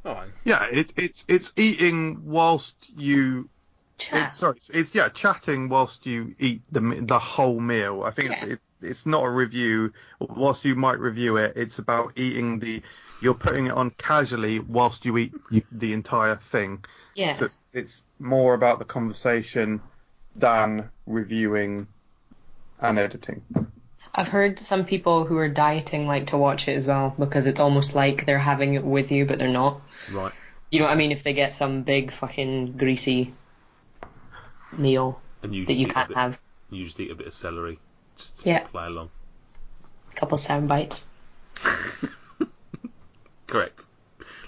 All right. Yeah, it's eating whilst you. Chat. It's chatting whilst you eat the whole meal. I think it's not a review. Whilst you might review it, it's about eating you're putting it on casually whilst you eat the entire thing. Yeah. So it's more about the conversation than reviewing and editing. I've heard some people who are dieting like to watch it as well because it's almost like they're having it with you, but they're not. Right. You know what I mean? If they get some big fucking greasy meal And you that just you eat can't have. You just eat a bit of celery just to play along. A couple sound bites. Correct.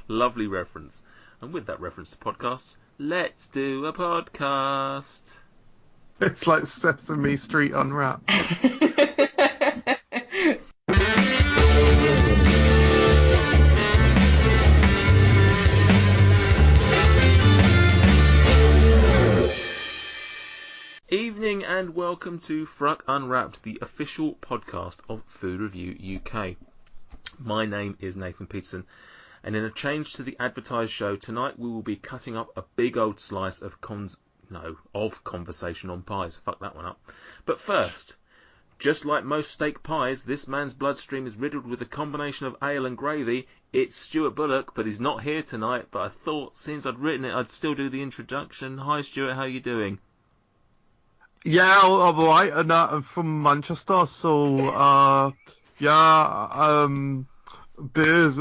Lovely reference. And with that reference to podcasts, let's do a podcast. It's like Sesame Street Unwrapped. Evening and welcome to FRUK Unwrapped, the official podcast of Food Review UK. My name is Nathan Peterson, and in a change to the advertised show, tonight we will be cutting up a big old slice of conversation on pies. Fuck that one up. But first, just like most steak pies, this man's bloodstream is riddled with a combination of ale and gravy. It's Stuart Bullock, but he's not here tonight, but I thought since I'd written it, I'd still do the introduction. Hi Stuart, how are you doing? Yeah, all right, and I'm from Manchester, so beers.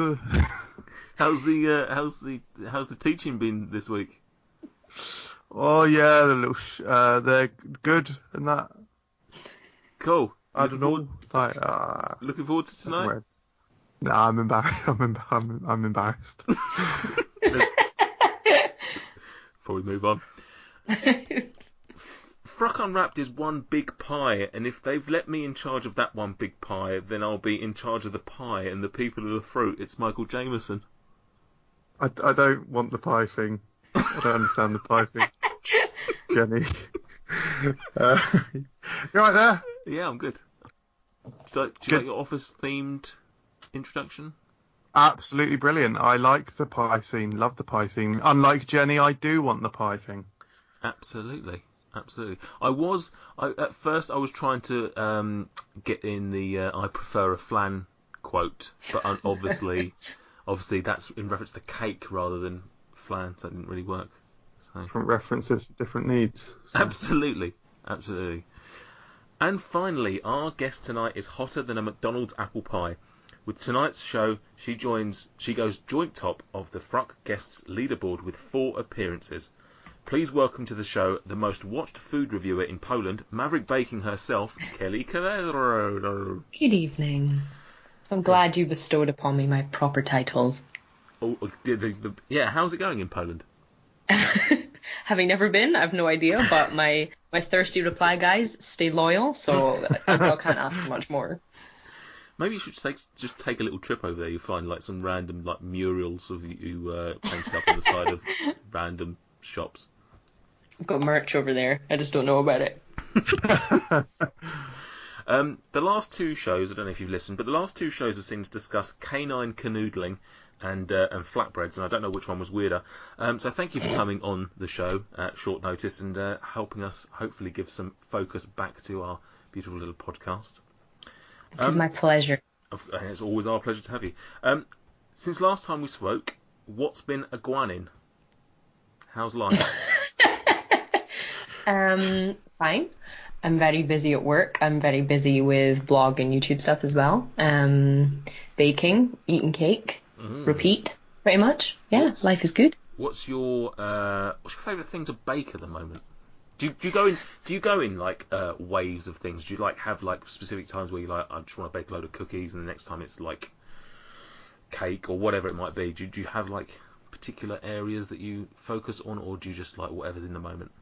How's the teaching been this week? Oh yeah, they're good and that. Cool. I don't know. Looking forward to tonight. Nah, I'm embarrassed. I'm embarrassed. Before we move on. FRUK Unwrapped is one big pie, and if they've let me in charge of that one big pie, then I'll be in charge of the pie and the people of the fruit. It's Michael Jameson. I don't want the pie thing. I don't understand the pie thing. Jenny. You right there? Yeah, I'm good. Do you like your office-themed introduction? Absolutely brilliant. I like the pie scene. Love the pie scene. Unlike Jenny, I do want the pie thing. Absolutely. At first I was trying to get in the I prefer a flan quote, but obviously that's in reference to cake rather than flan, so it didn't really work. So. Different references, different needs. So. Absolutely. And finally, our guest tonight is hotter than a McDonald's apple pie. With tonight's show, she goes joint top of the FRUK guests leaderboard with 4 appearances. Please welcome to the show the most watched food reviewer in Poland, Maverick Baking herself, Kelly Cletheroe. Good evening. I'm glad you bestowed upon me my proper titles. Oh, how's it going in Poland? Having never been, I've no idea, but my thirsty reply guys stay loyal, so I can't ask for much more. Maybe you should just take a little trip over there. You'll find like some random like murals of you painted up on the side of random shops. I've got merch over there. I just don't know about it. The last 2 shows, I don't know if you've listened, but the last 2 shows have seen us discuss canine canoodling and flatbreads, and I don't know which one was weirder. So thank you for coming on the show at short notice and helping us hopefully give some focus back to our beautiful little podcast. It is my pleasure. It's always our pleasure to have you. Since last time we spoke, what's been a guanin? How's life? Fine. I'm very busy at work. I'm very busy with blog and YouTube stuff as well. Baking, eating cake, repeat, pretty much. Yeah, life is good. What's your favourite thing to bake at the moment? Do you go in like waves of things? Do you like have like specific times where you like I just want to bake a load of cookies and the next time it's like cake or whatever it might be? Do you have like particular areas that you focus on, or do you just like whatever's in the moment?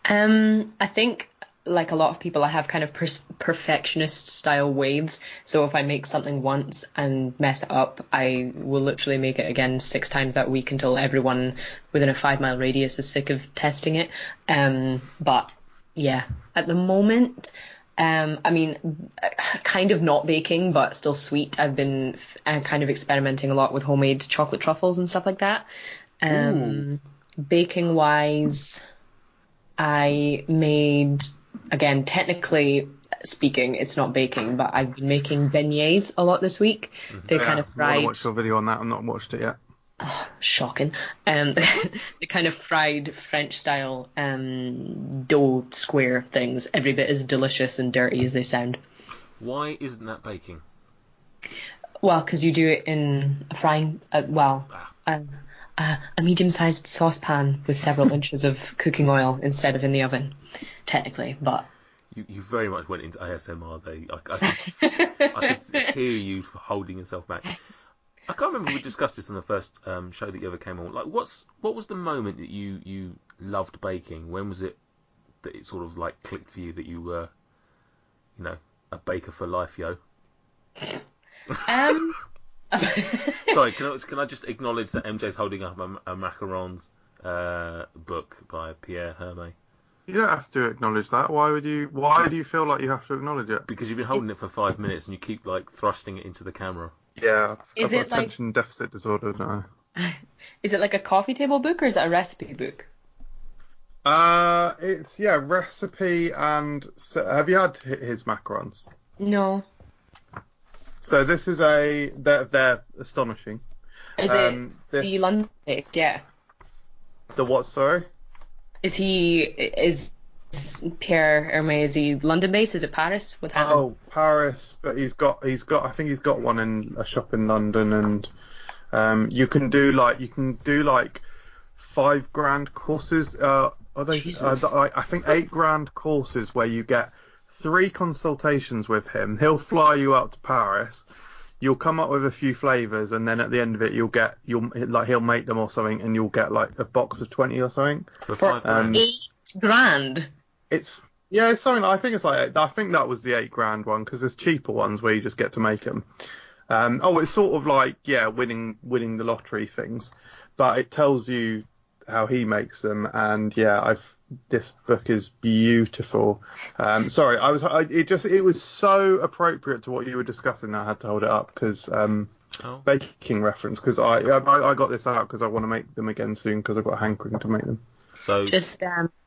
I think like a lot of people, I have kind of perfectionist style waves. So if I make something once and mess it up, I will literally make it again 6 times that week until everyone within a 5-mile radius is sick of testing it. But yeah, at the moment, I mean, kind of not baking, but still sweet. I've been kind of experimenting a lot with homemade chocolate truffles and stuff like that. Baking wise, I made, again, technically speaking, it's not baking, but I've been making beignets a lot this week. They're kind of I fried. want to watch your video on that. I've not watched it yet. Oh, shocking. They're kind of fried French style dough square things, every bit as delicious and dirty as they sound. Why isn't that baking? Well, because you do it in a frying, a medium-sized saucepan with several inches of cooking oil instead of in the oven, technically, but... You very much went into ASMR there. I could hear you holding yourself back. I can't remember if we discussed this in the first show that you ever came on. Like, what was the moment that you loved baking? When was it that it sort of like clicked for you that you were, a baker for life, yo? Sorry, can I just acknowledge that MJ's holding up a macarons book by Pierre Hermé? You don't have to acknowledge that. Why do you feel like you have to acknowledge it? Because you've been holding it for 5 minutes and you keep like thrusting it into the camera. Yeah, I've got attention deficit disorder now. Is it like a coffee table book or is that a recipe book? It's recipe and have you had his macarons? No. So this is they're astonishing. Is it the London baked? Yeah. The what? Sorry. Is Pierre Hermé, is he London based? Is it Paris? What's happening? Oh, Paris, but he's got I think he's got one in a shop in London, and you can do like $5,000 courses. Are they? I think $8,000 courses where you get 3 consultations with him. He'll fly you out to Paris. You'll come up with a few flavors, and then at the end of it, he'll make them or something, and you'll get like a box of 20 or something. For $5,000. $8,000. It's something. I think that was the $8,000 one, because there's cheaper ones where you just get to make them. It's sort of like winning the lottery things, but it tells you how he makes them, and this book is beautiful. Sorry, it was so appropriate to what you were discussing. I had to hold it up because baking reference, because I got this out because I want to make them again soon because I've got a hankering to make them. So just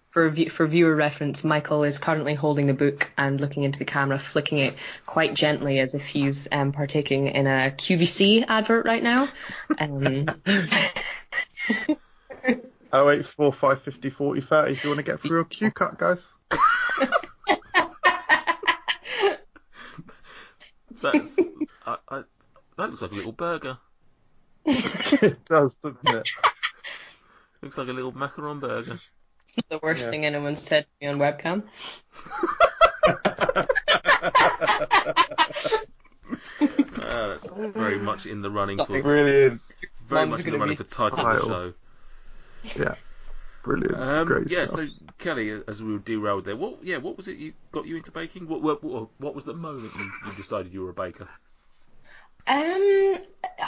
for viewer reference, Michael is currently holding the book and looking into the camera, flicking it quite gently as if he's partaking in a QVC advert right now. 0845 50 40 30 if you want to get through a Q cut, guys. That looks like a little burger. It does, doesn't it? Looks like a little macaron burger. The worst thing anyone's said to me on webcam. That's very much in the running for. It really is. Very much in the running for title of the show. Yeah, brilliant. Great stuff. So Kelly, as we were derailed there, what was it got you into baking? What was the moment you decided you were a baker? I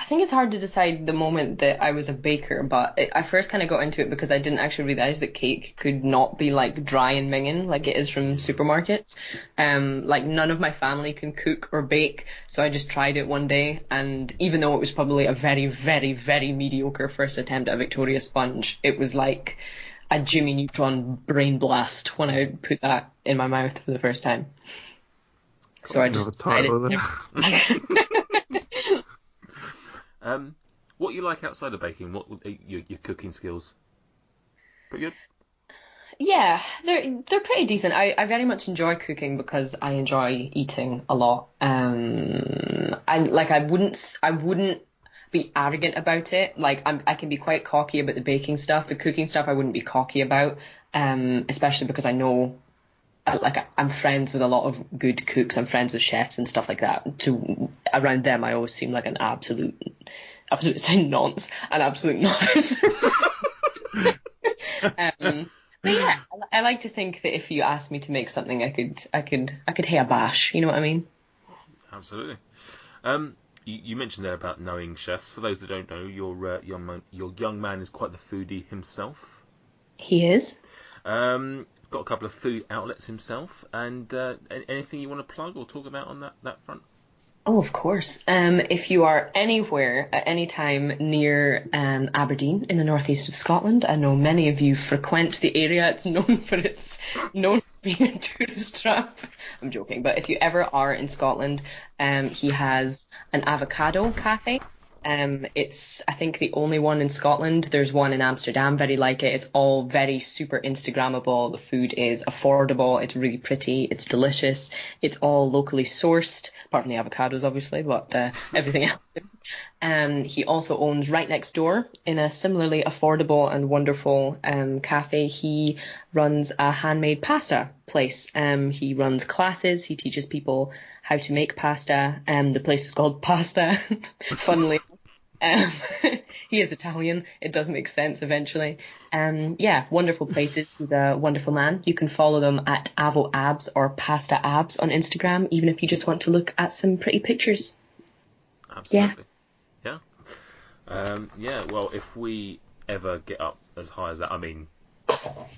think it's hard to decide the moment that I was a baker, but I first kind of got into it because I didn't actually realise that cake could not be like dry and minging like it is from supermarkets. Like none of my family can cook or bake, so I just tried it one day, and even though it was probably a very, very, very mediocre first attempt at Victoria sponge, it was like a Jimmy Neutron brain blast when I put that in my mouth for the first time. So I just decided. What you like outside of baking? What your cooking skills? Pretty good. Yeah, they're pretty decent. I very much enjoy cooking because I enjoy eating a lot. I wouldn't be arrogant about it. Like I can be quite cocky about the baking stuff. The cooking stuff I wouldn't be cocky about. Especially because I know. I'm friends with a lot of good cooks. I'm friends with chefs and stuff like that. Around them, I always seem like an absolute nonce, an absolute novice. But yeah, I like to think that if you asked me to make something, I could hey a bash. You know what I mean? Absolutely. You mentioned there about knowing chefs. For those that don't know, your young man is quite the foodie himself. He is. Got a couple of food outlets himself, and anything you want to plug or talk about on that front? Oh, of course. If you are anywhere at any time near Aberdeen in the northeast of Scotland, I know many of you frequent the area. It's known for being a tourist trap. I'm joking, but if you ever are in Scotland, he has an avocado cafe. It's, I think, the only one in Scotland. There's one in Amsterdam, very like it. It's all very super Instagrammable. The food is affordable. It's really pretty. It's delicious. It's all locally sourced, apart from the avocados, obviously, but everything else is. He also owns right next door, in a similarly affordable and wonderful cafe, he runs a handmade pasta place. He runs classes. He teaches people how to make pasta. The place is called Pasta, funnily. He is Italian. It does make sense eventually. Yeah, wonderful places. He's a wonderful man. You can follow them at avoabs or Pasta Abs on Instagram, even if you just want to look at some pretty pictures. Absolutely. Yeah. Yeah. Well, if we ever get up as high as that, I mean,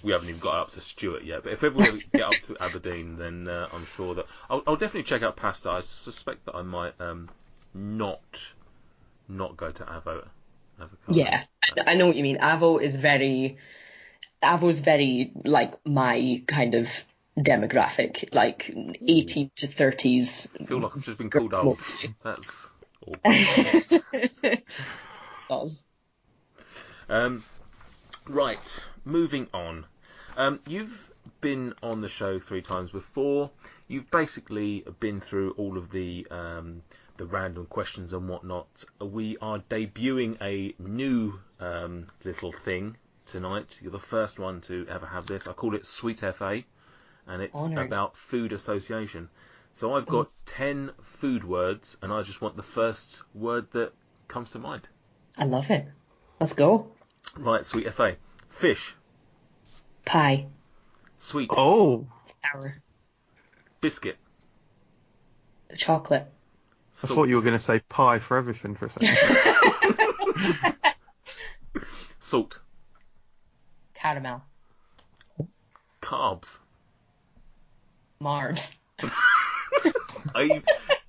we haven't even got up to Stuart yet, but if ever we get up to Aberdeen, then I'm sure that I'll definitely check out Pasta. I suspect that I might not go to avocado. Yeah, I know what you mean. Avo's very like my kind of demographic, like 18 to 30s. I feel like I've just been called old. That's awful. Right, moving on. You've been on the show 3 times before. You've basically been through all of the random questions and whatnot. We are debuting a new little thing tonight. You're the first one to ever have this. I call it Sweet FA, and it's about food association. So I've got 10 food words, and I just want the first word that comes to mind. I love it. Let's go. Right, Sweet FA. Fish. Pie. Sweet. Oh. Sour. Biscuit. Chocolate. I thought you were going to say pie for everything for a second. Salt. Caramel. Carbs. Marbs. I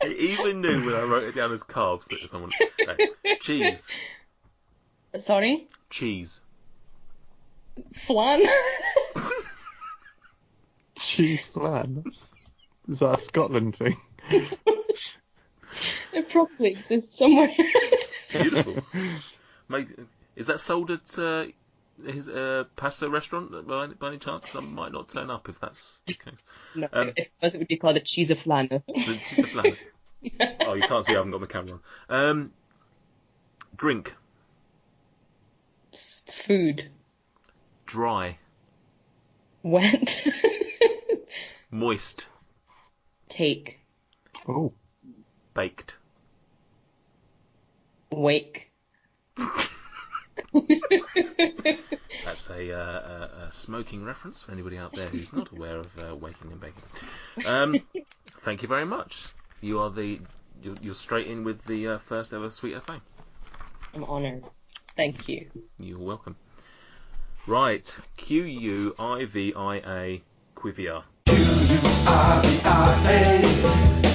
even knew when I wrote it down as carbs that someone... Cheese. Sorry? Cheese. Flan. Cheese flan? Is that a Scotland thing? It probably exists somewhere. Beautiful. Mate, is that sold at his pasta restaurant by any chance? Because I might not turn up if that's the case. No, if it was, it would be called a cheese of flan. The cheese of flan. Oh, you can't see, I haven't got my camera on. Drink. Food. Dry. Wet. Moist. Cake. Oh. Baked. Wake. That's a smoking reference for anybody out there who's not aware of waking and baking. Thank you very much. You are you're straight in with the first ever Sweet FA. I'm honoured. Thank you. You're welcome. Right, Quivia. Quivia. Quivia,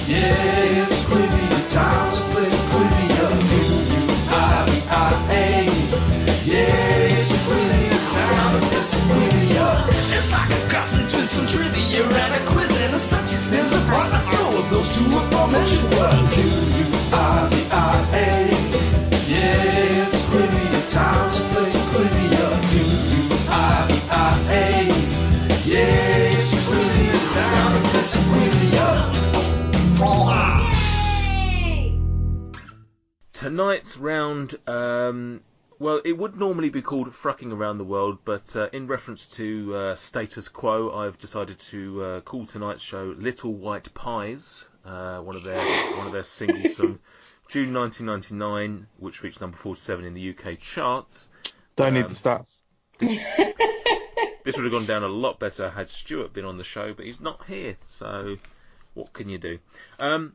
yes, Quivia, time to play Quivia. Quivia, yes, Quivia, time to play some Quivia. It's like a cross between some trivia and a quiz, and as such it stands a portmanteau of those two aforementioned words. Quivia, yes, Quivia, time to play some Quivia. Quivia, yes, Quivia, time to play some Quivia. Tonight's round, well, it would normally be called Frucking Around the World, but in reference to status quo, I've decided to call tonight's show Little White Pies, one of their singles from June 1999, which reached number 47 in the UK charts. Don't need the stats. This would have gone down a lot better had Stuart been on the show, but he's not here, so what can you do?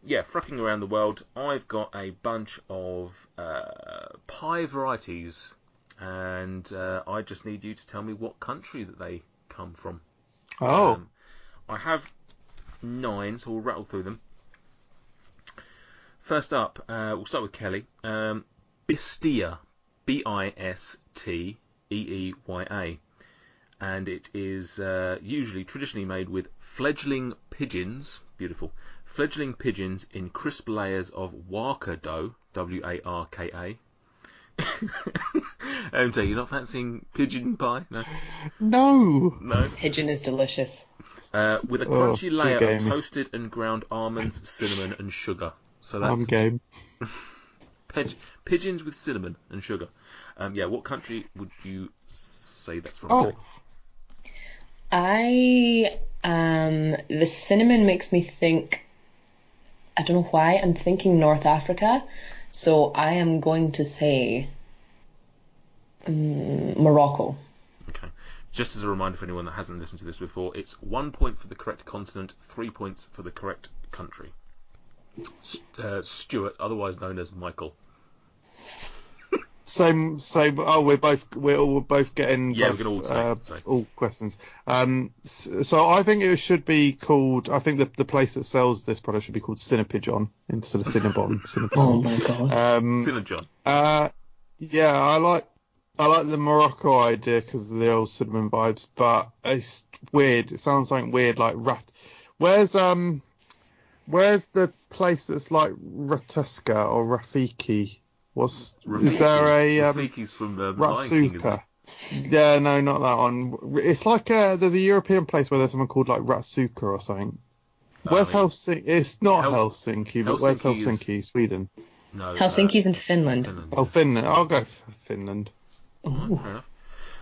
Yeah, Frucking Around the World. I've got a bunch of pie varieties, and I just need you to tell me what country that they come from. Oh. I have 9, so we'll rattle through them. First up, we'll start with Kelly. Bistea, Bisteeeya, and it is usually traditionally made with fledgling pigeons. Beautiful. Fledgling pigeons in crisp layers of warka dough, Warka. MJ, you're not fancying pigeon pie? No. Pigeon is delicious. With a crunchy layer of toasted and ground almonds, cinnamon, and sugar. So that's I'm game. Pigeons with cinnamon and sugar. What country would you say that's from? Oh. The cinnamon makes me think, I don't know why, I'm thinking North Africa, so I am going to say Morocco. Okay. Just as a reminder for anyone that hasn't listened to this before, it's 1 point for the correct continent, 3 points for the correct country. Stuart, otherwise known as Michael. Same. Oh, we're both getting we're getting all questions. So I think it should be called. I think the place that sells this product should be called Cinnapidjon instead of Cinnabon. Oh my god. Cinnabon. Yeah, I like the Morocco idea because of the old cinnamon vibes, but it's weird. It sounds like weird, like rat. Where's the place that's like Ratusca or Rafiki? Is there a Rafiki's from Lion King, isn't it? Yeah, no, not that one. It's like there's a European place where there's someone called like Ratsuka or something. Where's Helsinki? It's not Helsinki, but where's Helsinki? Sweden. No, Helsinki's in Finland. Oh, Finland. I'll go for Finland. Fair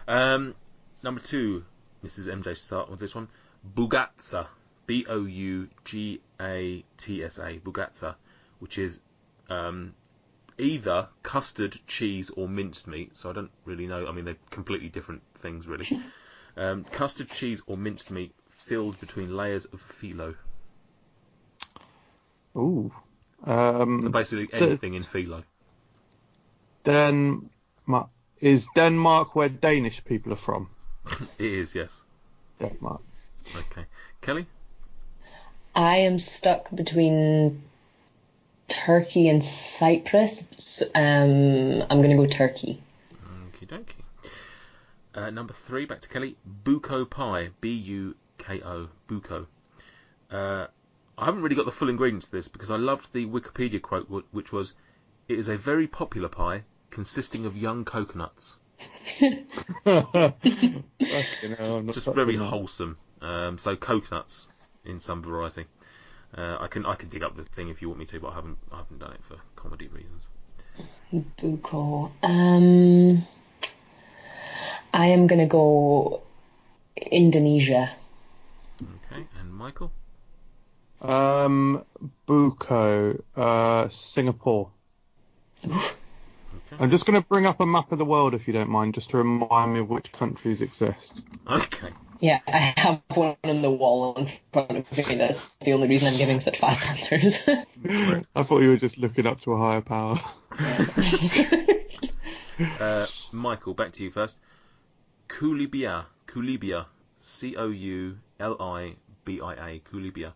enough. Number 2. This is MJ start with this one. Bugatsa. Bougatsa. Bugatsa, which is either custard, cheese, or minced meat. So I don't really know. I mean, they're completely different things, really. Custard, cheese, or minced meat filled between layers of phyllo. Ooh. So basically anything in phyllo. Is Denmark where Danish people are from? It is, yes. Denmark. Okay. Kelly? I am stuck between Turkey and Cyprus. So, I'm going to go Turkey. Okie dokie. Number 3, back to Kelly. Buko pie. Buko. Buko. I haven't really got the full ingredients to this because I loved the Wikipedia quote, which was, "It is a very popular pie consisting of young coconuts." Just very wholesome. So coconuts in some variety. I can dig up the thing if you want me to, but I haven't done it for comedy reasons. Buko. I am gonna go Indonesia. Okay, and Michael? Buko, Singapore. Okay. I'm just going to bring up a map of the world, if you don't mind, just to remind me of which countries exist. Okay. Yeah, I have one on the wall in front of me. That's the only reason I'm giving such fast answers. I thought you were just looking up to a higher power. Michael, back to you first. Koulibia, Koulibia, Koulibia,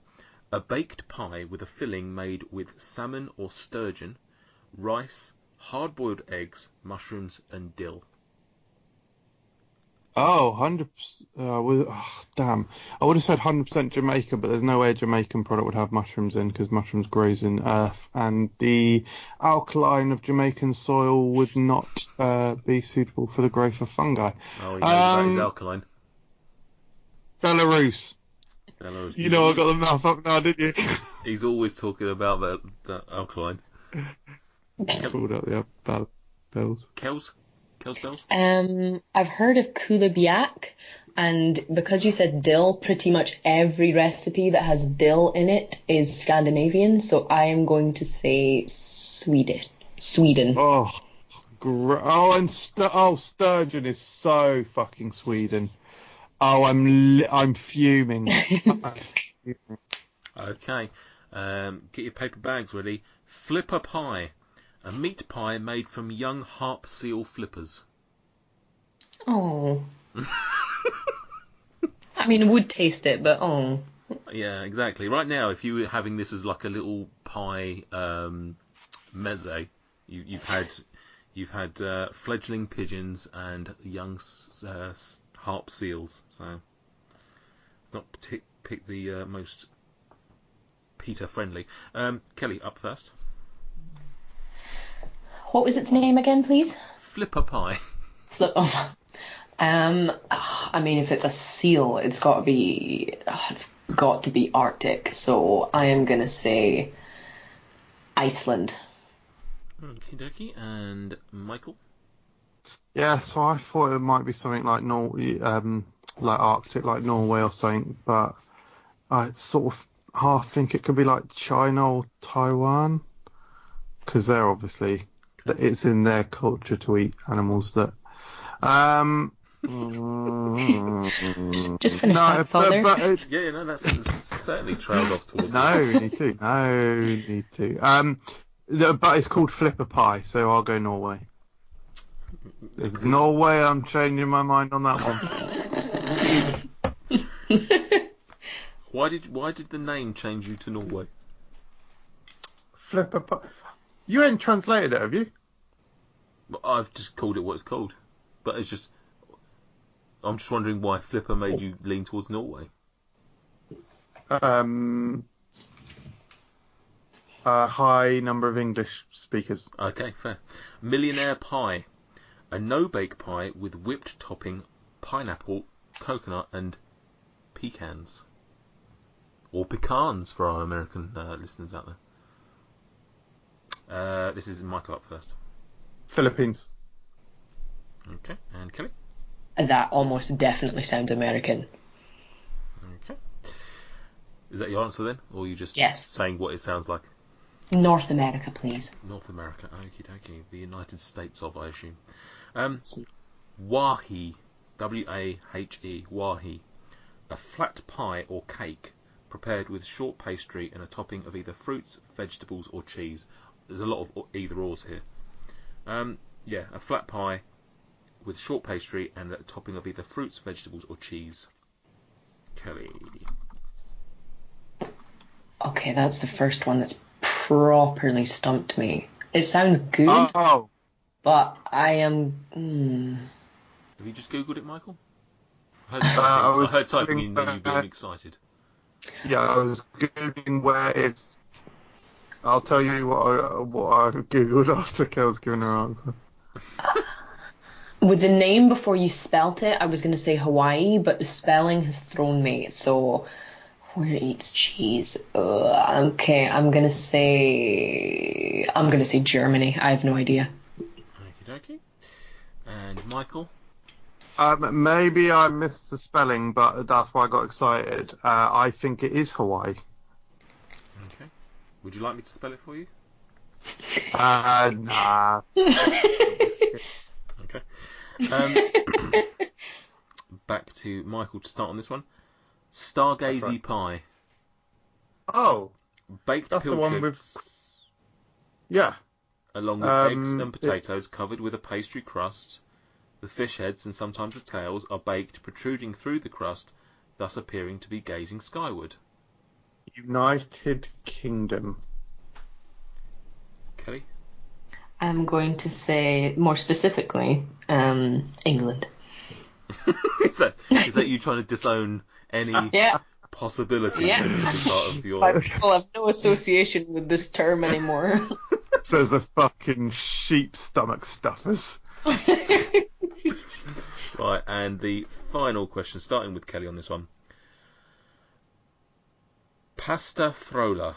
a baked pie with a filling made with salmon or sturgeon, rice, hard-boiled eggs, mushrooms, and dill. Oh, 100%. Damn. I would have said 100% Jamaican, but there's no way a Jamaican product would have mushrooms in because mushrooms grows in earth, and the alkaline of Jamaican soil would not be suitable for the growth of fungi. Oh, you know that is alkaline. Belarus. You know I got the mouth up now, didn't you? He's always talking about that alkaline. Pulled out the bells. Kells bells? I've heard of Kulibiak, and because you said dill, pretty much every recipe that has dill in it is Scandinavian, so I am going to say Sweden. Oh, sturgeon is so fucking Sweden. Oh, I'm fuming. Okay, get your paper bags ready. Flipper pie. A meat pie made from young harp seal flippers. Oh. I mean, would taste it, but oh. Yeah, exactly. Right now, if you were having this as like a little pie meze, you've had fledgling pigeons and young harp seals. So not pick the most Peter friendly. Kelly, up first. What was its name again, please? Flipper pie. I mean, if it's a seal, it's got to be Arctic. So I am gonna say Iceland. Okie dokie. And Michael? Yeah, so I thought it might be something like like Arctic, like Norway or something, but I sort of half think it could be like China or Taiwan, because they're obviously, it's in their culture to eat animals that. Just finish that, Father. Yeah, no, that's certainly trailed off towards. No need to. But it's called Flipper Pie, so I'll go Norway. It's Norway. I'm changing my mind on that one. Why did the name change you to Norway? Flipper Pie. You ain't translated it, have you? I've just called it what it's called, but I'm just wondering why Flipper made you lean towards Norway. A high number of English speakers. Okay, fair. Millionaire Pie, a no-bake pie with whipped topping, pineapple, coconut, and pecans. Or pecans for our American listeners out there. This is Michael up first. Philippines. Okay, and Kelly? That almost definitely sounds American. Okay. Is that your answer then? Or are you just saying what it sounds like? North America, please. North America, okie dokie. The United States of, I assume. Wahi, W-A-H-E, wahi. A flat pie or cake prepared with short pastry and a topping of either fruits, vegetables or cheese. There's a lot of either-ors here. A flat pie with short pastry and a topping of either fruits, vegetables or cheese. Kelly. Okay, that's the first one that's properly stumped me. It sounds good, but I am... Have you just Googled it, Michael? I heard typing in and you being excited. Yeah, I was Googling where it's... I'll tell you what I Googled after Kel's given her answer. With the name before you spelt it, I was going to say Hawaii, but the spelling has thrown me. So, where eats cheese? Okay, I'm gonna say Germany. I have no idea. Okie dokie. And Michael? Maybe I missed the spelling, but that's why I got excited. I think it is Hawaii. Okay. Would you like me to spell it for you? Nah. Okay. Back to Michael to start on this one. Stargazer Pie. Oh, baked that's the pilchards, one with... Yeah. along with eggs and potatoes covered with a pastry crust. The fish heads and sometimes the tails are baked, protruding through the crust, thus appearing to be gazing skyward. United Kingdom. Kelly? I'm going to say, more specifically, England. Is that you trying to disown any possibility that this is part of your... I have no association with this term anymore. Says the fucking sheep stomach stuffers. Right, and the final question, starting with Kelly on this one. Pasta frolla,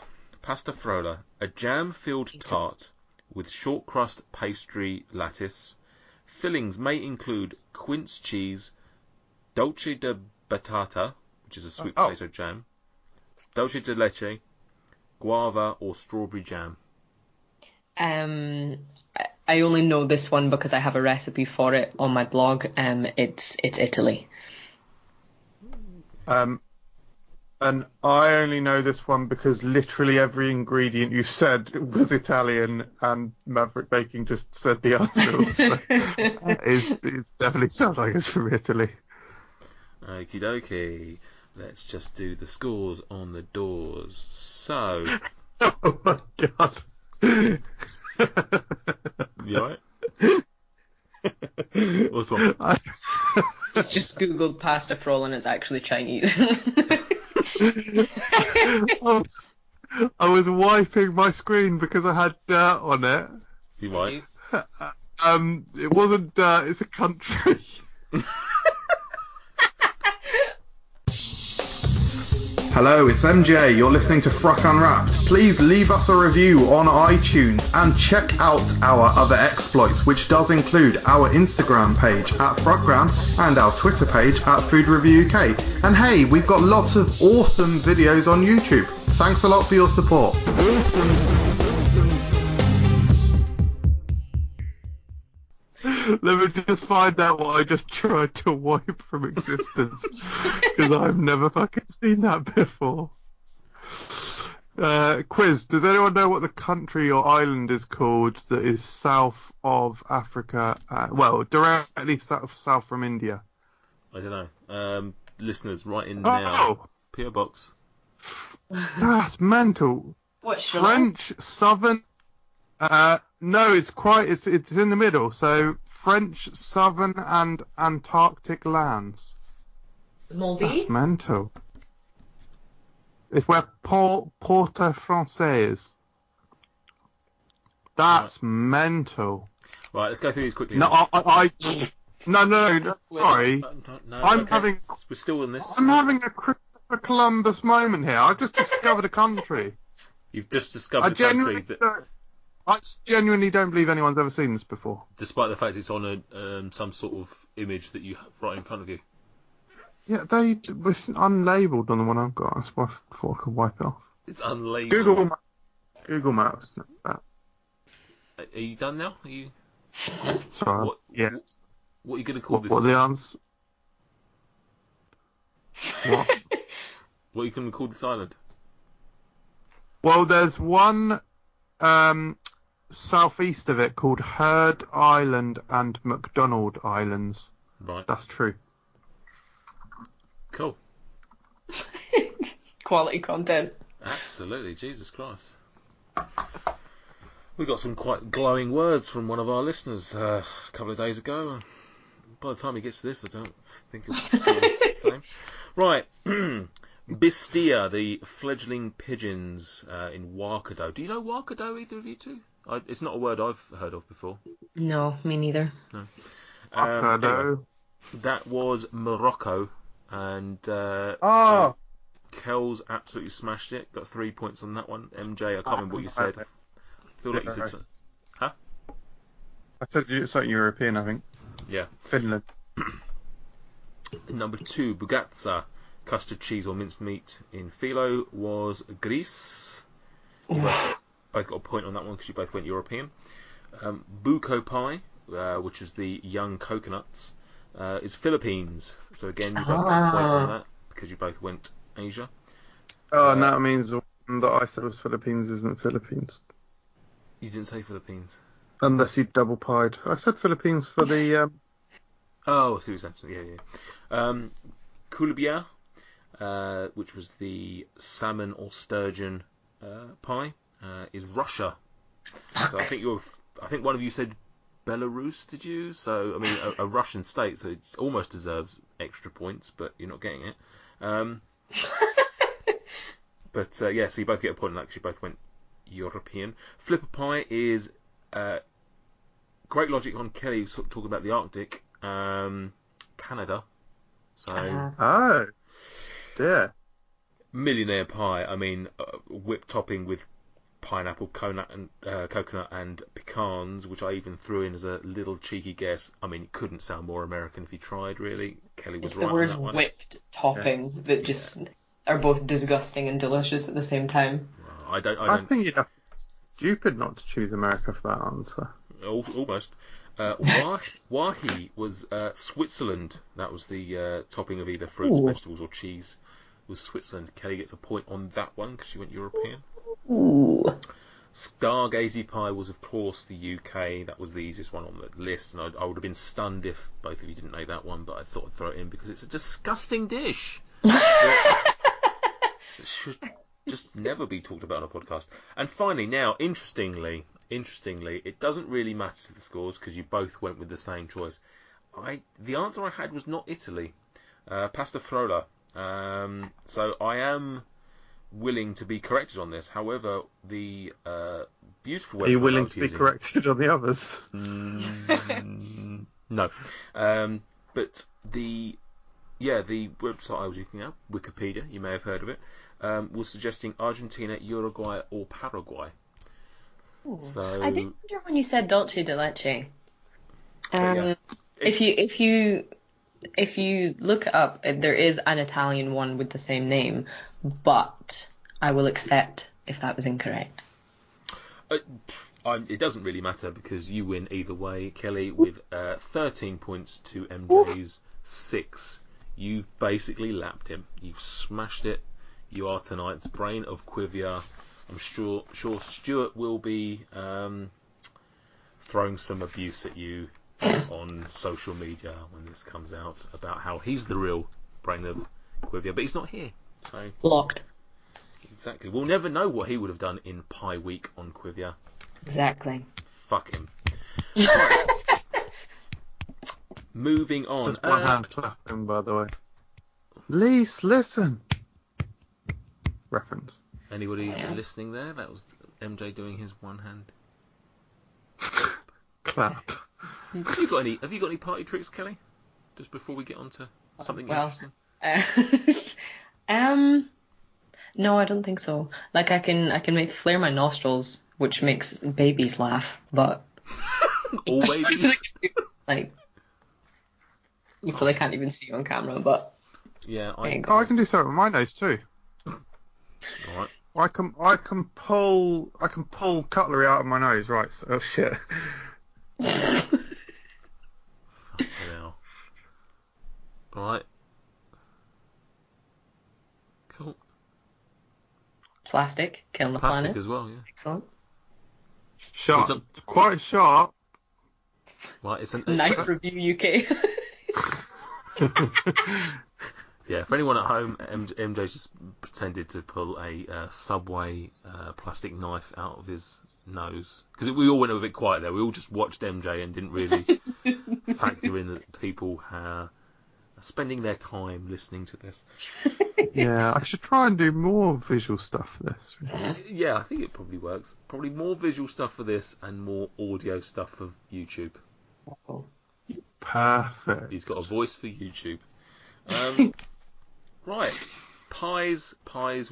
a jam-filled tart with short crust pastry lattice. Fillings may include quince cheese, dolce de batata, which is a sweet potato jam, dolce de leche, guava, or strawberry jam. I only know this one because I have a recipe for it on my blog. It's Italy. And I only know this one because literally every ingredient you said was Italian, and Maverick Baking just said the answer. So it definitely sounds like it's from Italy. Okie dokie. Let's just do the scores on the doors. So. Oh my god. You alright? What's wrong? He's just googled pasta froll and it's actually Chinese. I was wiping my screen because I had dirt on it. You right? It wasn't dirt, it's a country. Hello, it's MJ. You're listening to FRUK Unwrapped. Please leave us a review on iTunes and check out our other exploits, which does include our Instagram page at FRUKgram and our Twitter page at Food Review UK. And hey, we've got lots of awesome videos on YouTube. Thanks a lot for your support. Let me just find out what I just tried to wipe from existence, because I've never fucking seen that before. Quiz, does anyone know what the country or island is called that is south of Africa, directly south from India? I don't know. Listeners, write in now. P.O. Box. That's mental. What, French, southern... no, it's in the middle, so... French, southern and Antarctic lands. Maldives? That's mental. It's where Port-au-Français is. That's mental. Right, let's go through these quickly. No, no, sorry. We're still in this. I'm having a Christopher Columbus moment here. I've just discovered a country. You've just discovered a country that... I genuinely don't believe anyone's ever seen this before. Despite the fact it's on some sort of image that you have right in front of you. Yeah, it's unlabelled on the one I've got. That's why I thought I could wipe it off. It's unlabelled. Google Maps. Are you done now? Are you? Sorry. What are you going to call this? What are the answers? What? What are you going to call this island? Well, there's one southeast of it called Heard Island and McDonald Islands. Right. That's true. Cool. Quality content. Absolutely. Jesus Christ. We got some quite glowing words from one of our listeners a couple of days ago. By the time he gets to this, I don't think it'll be the same. Right. Bistia, the fledgling pigeons in Wakado. Do you know Wakado, either of you two? It's not a word I've heard of before. No, me neither. No. Wakado. Anyway, that was Morocco, and Kel's absolutely smashed it. Got 3 points on that one. MJ, I can't remember what you said. I feel like you said something. Huh? I said it's something European, I think. Yeah. Finland. Number 2, Bugazza. Custard cheese or minced meat in phyllo was Greece. You both got a point on that one because you both went European. Buko pie, which is the young coconuts, is Philippines. So again, you both got a point on that because you both went Asia. And that means the one that I said was Philippines isn't Philippines. You didn't say Philippines. Unless you double pied. I said Philippines for the... Oh, I see what you're saying. Yeah. Kulubia, which was the salmon or sturgeon pie, is Russia. So I think one of you said Belarus, did you? So I mean, a Russian state, so it almost deserves extra points, but you're not getting it. But yeah, so you both get a point on that because you both went European. Flipper pie is great logic on Kelly talking about the Arctic, Canada. So Oh, dear. Millionaire Pie, I mean, whipped topping with pineapple, coconut and pecans, which I even threw in as a little cheeky guess. I mean, it couldn't sound more American if you tried, really. Kelly was right on that one. It's the words whipped topping that just are both disgusting and delicious at the same time. I think you'd have to be stupid not to choose America for that answer. Almost. Wahi was Switzerland. That was the topping of either fruits, vegetables, or cheese. Was Switzerland. Kelly gets a point on that one because she went European. Ooh. Stargazer Pie was, of course, the UK. That was the easiest one on the list, and I would have been stunned if both of you didn't know that one, but I thought I'd throw it in because it's a disgusting dish. It should just never be talked about on a podcast. And finally, now, interestingly, it doesn't really matter to the scores because you both went with the same choice. The answer I had was not Italy, pasta frolla. So I am willing to be corrected on this. However, the beautiful website Are you willing to be using, corrected on the others? No, but the website I was looking at, Wikipedia, you may have heard of it, was suggesting Argentina, Uruguay, or Paraguay. Ooh. So I did wonder when you said dulce de leche. Yeah. If you look it up, there is an Italian one with the same name, but I will accept if that was incorrect. It doesn't really matter because you win either way, Kelly, with 13 points to MJ's 6. You've basically lapped him. You've smashed it. You are tonight's brain of Quivia. I'm sure Stuart will be throwing some abuse at you on social media when this comes out about how he's the real brain of Quivia, but he's not here. So Blocked. Exactly. We'll never know what he would have done in Pie Week on Quivia. Exactly. Fuck him. Right. Moving on. Just one hand clapping, by the way. Lise, listen. Reference. Anybody listening there? That was MJ doing his one hand. Clap. Have you got any party tricks, Kelly? Just before we get on to something interesting. No, I don't think so. Like I can make flare my nostrils, which makes babies laugh, but all babies. Like you probably can't even see on camera, but yeah, I can do something with my nose too. All right. I can pull cutlery out of my nose, right? So, oh shit. Fucking hell. All right. Cool. Plastic, killing the Plastic planet. as well, yeah. Excellent. Sharp, quite sharp. Right, it's an Knife Review UK. Yeah, for anyone at home, MJ just pretended to pull a Subway plastic knife out of his nose. Because we all went a bit quiet there. We all just watched MJ and didn't really factor in that people are spending their time listening to this. Yeah, I should try and do more visual stuff for this. Yeah, I think it probably works. Probably more visual stuff for this and more audio stuff for YouTube. Perfect. He's got a voice for YouTube. Right, pies.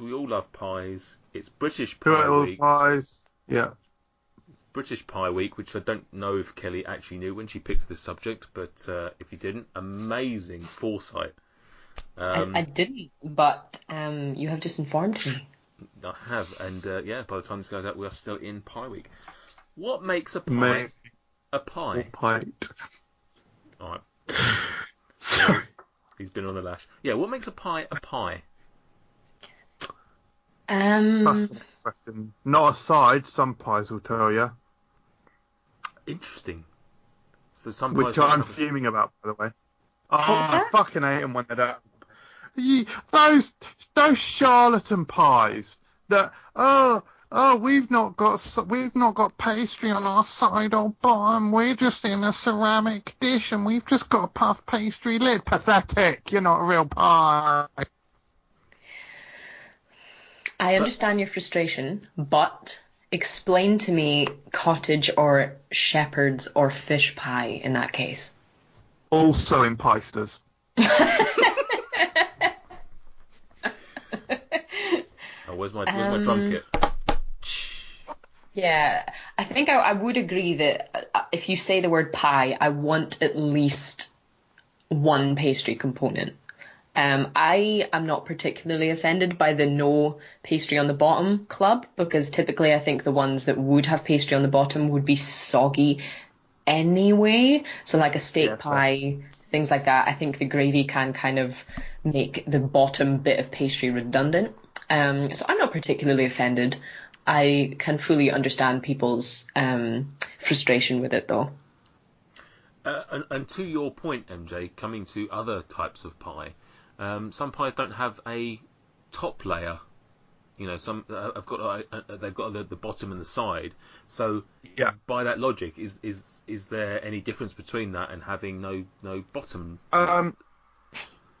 We all love pies. It's British Pie Week. Pies. Yeah. British Pie Week, which I don't know if Kelly actually knew when she picked this subject, but if you didn't, amazing foresight. I didn't, but you have just informed me. I have, and yeah, by the time this goes out, we are still in Pie Week. What makes a pie Amazing. a pie? Pint. All right. Sorry. He's been on the lash. Yeah, what makes a pie a pie? Fascinating question. Not a side, some pies will tell you. Interesting. So some Which pies I'm fuming about, by the way. Oh, What's I that? fucking hate them when they don't. Those charlatan pies that we've not got pastry on our side or bottom. We're just in a ceramic dish and we've just got a puff pastry lid. Pathetic. You're not a real pie. I understand your frustration, but explain to me cottage or shepherd's or fish pie in that case. Also in piesters. Oh, where's my drum kit? Yeah, I think I would agree that if you say the word pie, I want at least one pastry component. I am not particularly offended by the no pastry on the bottom club, because typically I think the ones that would have pastry on the bottom would be soggy anyway. So like a steak pie, things like that. I think the gravy can kind of make the bottom bit of pastry redundant. So I'm not particularly offended, I can fully understand people's frustration with it, though. And to your point, MJ, coming to other types of pie, some pies don't have a top layer. You know, some have got they've got the bottom and the side. So Yeah. by that logic, is there any difference between that and having no bottom? No.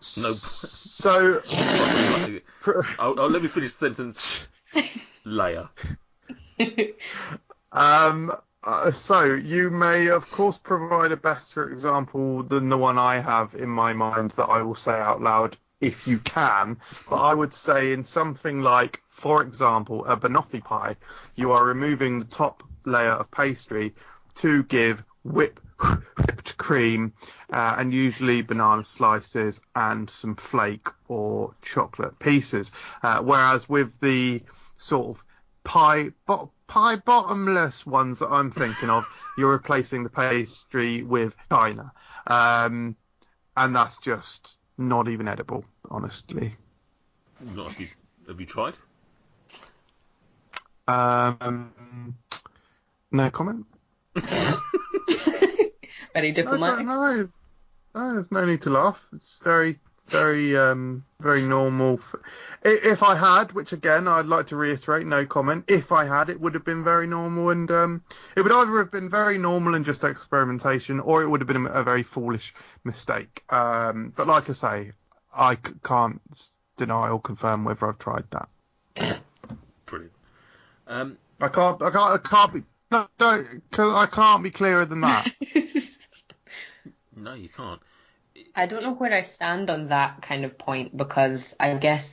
So, Let me finish the sentence. Layer. So you may, of course, provide a better example than the one I have in my mind that I will say out loud if you can. But I would say in something like, for example, a banoffee pie, you are removing the top layer of pastry to give whipped cream and usually banana slices and some flake or chocolate pieces. Whereas with the sort of pie bottomless ones that I'm thinking of, you're replacing the pastry with china, and that's just not even edible, honestly. Have you tried? No comment. Very diplomatic. No, there's no need to laugh. It's very normal. If I had, which again I'd like to reiterate, no comment. If I had, it would have been very normal, and it would either have been very normal and just experimentation, or it would have been a very foolish mistake. But like I say, I can't deny or confirm whether I've tried that. Brilliant. I can't be. No, don't. Cause I can't be clearer than that. No, you can't. I don't know where I stand on that kind of point, because I guess,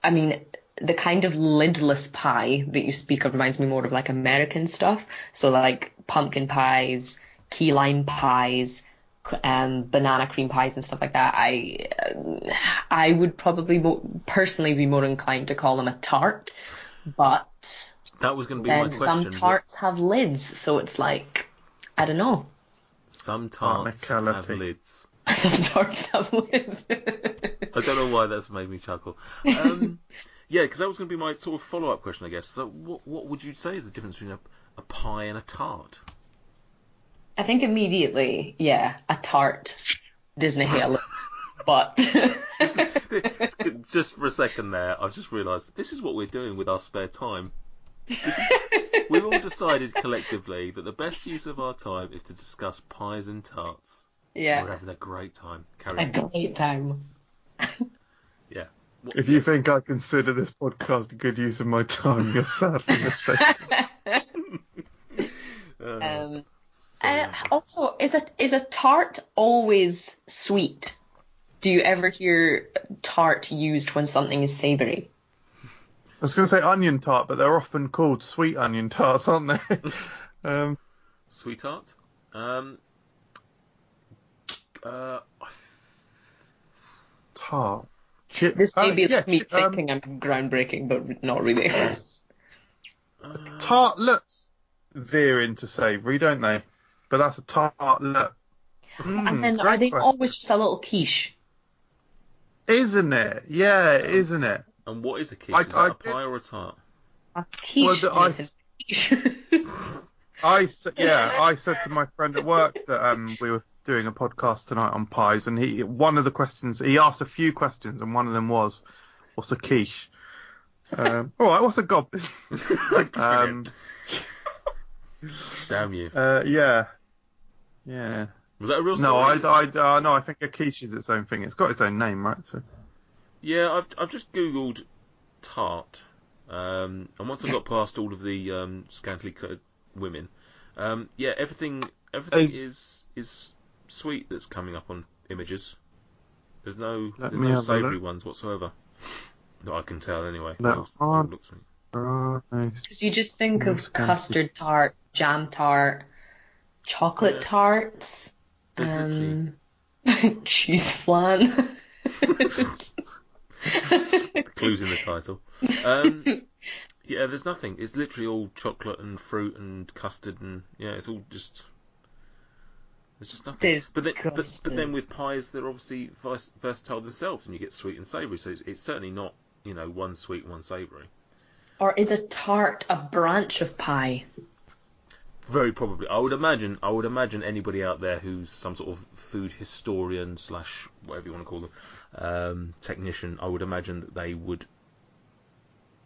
I mean, the kind of lidless pie that you speak of reminds me more of like American stuff. So like pumpkin pies, key lime pies, banana cream pies and stuff like that. I would probably personally be more inclined to call them a tart, but that was going to be my question. Some tarts have lids, so it's like, I don't know. Some tarts have lids. Some tarts have lids. I don't know why that's made me chuckle. Yeah, because that was going to be my sort of follow-up question, I guess. So what would you say is the difference between a pie and a tart? I think immediately, yeah, a tart doesn't have a lid. But just for a second there, I've just realised this is what we're doing with our spare time. We've all decided collectively that the best use of our time is to discuss pies and tarts. Yeah. We're having a great time. A great time. Yeah. If you think I consider this podcast a good use of my time, you're sadly mistaken. Also, is a tart always sweet? Do you ever hear tart used when something is savoury? I was going to say onion tart, but they're often called sweet onion tarts, aren't they? Sweetheart? Tart. This may be me thinking I'm groundbreaking, but not really. Tartlets veer into savoury, don't they? But that's a tartlet. And then are they always just a little quiche? Isn't it? Yeah, isn't it? And what is a quiche? Is that a pie or a tart? A quiche. I said to my friend at work that we were doing a podcast tonight on pies, and he asked a few questions, and one of them was, "What's a quiche?" All right, what's a goblin? Damn you. Yeah. Was that a real story? No, I think a quiche is its own thing. It's got its own name, right? So. Yeah, I've just googled tart, and once I got past all of the scantily clad women, everything is sweet that's coming up on images. There's no savoury ones whatsoever that I can tell anyway. Because you just think of custard tart, jam tart, chocolate tarts, cheese flan. The clue's in the title. Yeah, there's nothing. It's literally all chocolate and fruit and custard, and it's all just. There's just nothing. But then with pies, they're obviously versatile themselves, and you get sweet and savoury. So it's certainly not one sweet and one savoury. Or is a tart a branch of pie? Very probably. I would imagine anybody out there who's some sort of food historian / whatever you want to call them, technician, I would imagine that they would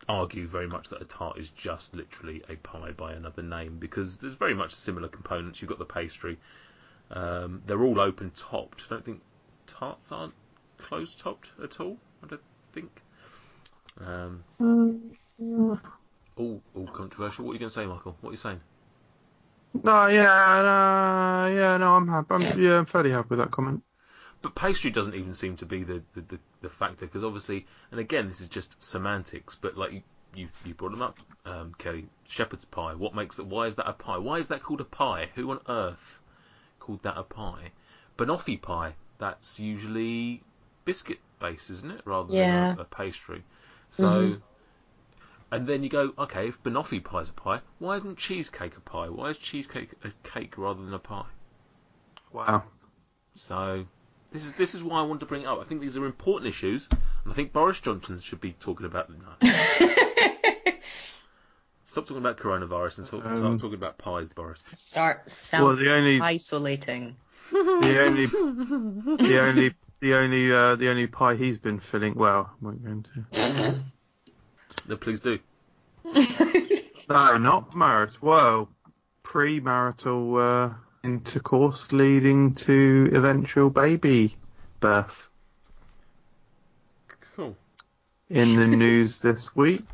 argue very much that a tart is just literally a pie by another name, because there's very much similar components. You've got the pastry. They're all open topped. I don't think tarts aren't closed topped at all. I don't think. All controversial. What are you going to say, Michael? What are you saying? No, no, I'm happy. I'm fairly happy with that comment. But pastry doesn't even seem to be the factor, because obviously, and again, this is just semantics, but like you brought them up, Kelly. Shepherd's pie. What makes it? Why is that a pie? Why is that called a pie? Who on earth called that a pie? Banoffee pie. That's usually biscuit base, isn't it, rather than a pastry? So, and then you go, okay, if banoffee pie is a pie, why isn't cheesecake a pie? Why is cheesecake a cake rather than a pie? Wow. So, this is why I wanted to bring it up. I think these are important issues, and I think Boris Johnson should be talking about them now. Stop talking about coronavirus and start talking about pies, Boris. Start isolating. The only pie he's been filling. Well, I won't go into. No, please do. No, not married. Well, premarital intercourse leading to eventual baby birth. Cool. In the news this week.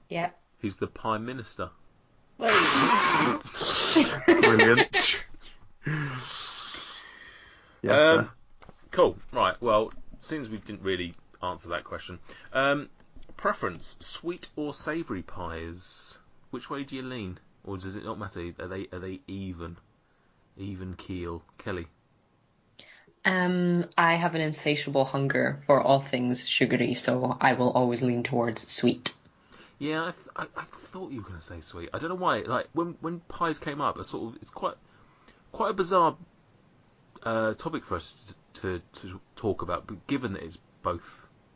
Yeah. He's the Pie Minister. Brilliant. Yeah. Cool. Right. Well, since we didn't really answer that question, preference: sweet or savoury pies? Which way do you lean, or does it not matter? Are they even keel? Kelly. I have an insatiable hunger for all things sugary, so I will always lean towards sweet. Yeah, I thought you were going to say sweet. I don't know why. Like when pies came up, it's quite a bizarre topic for us to talk about. But given that it's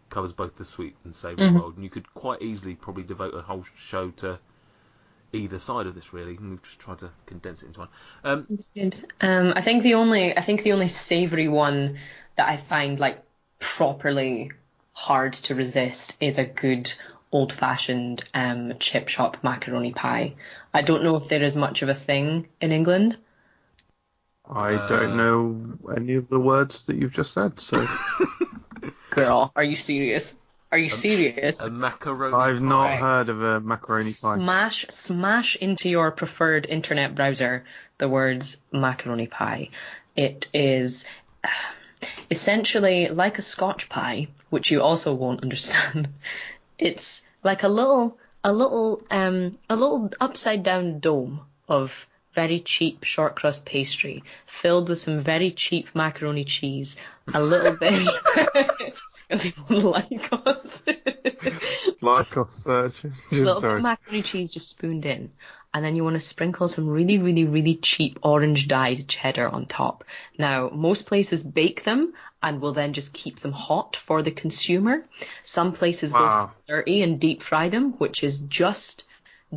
covers both the sweet and savoury world, and you could quite easily probably devote a whole show to either side of this. Really, and we've just tried to condense it into one. That's good. I think the only savoury one that I find like properly hard to resist is a good old-fashioned chip shop macaroni pie. I don't know if there is much of a thing in England. I don't know any of the words that you've just said, so... Girl, are you serious? Are you serious? A macaroni I've pie. not heard of a macaroni pie. Smash into your preferred internet browser the words macaroni pie. It is essentially like a Scotch pie, which you also won't understand. It's like a little upside down dome of very cheap short crust pastry filled with some very cheap macaroni cheese, a little bit Lycos. Lycos search. Little bit of macaroni cheese just spooned in, and then you want to sprinkle some really, really, really cheap orange dyed cheddar on top. Now, most places bake them and will then just keep them hot for the consumer. Some places go dirty and deep fry them, which is just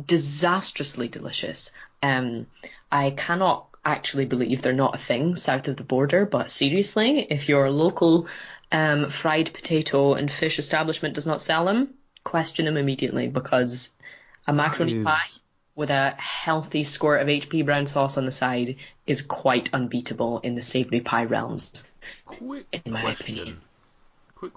disastrously delicious. I cannot actually believe they're not a thing south of the border, but seriously, if your local fried potato and fish establishment does not sell them, question them immediately, because a macaroni pie with a healthy squirt of HP brown sauce on the side is quite unbeatable in the savoury pie realms. Quick question.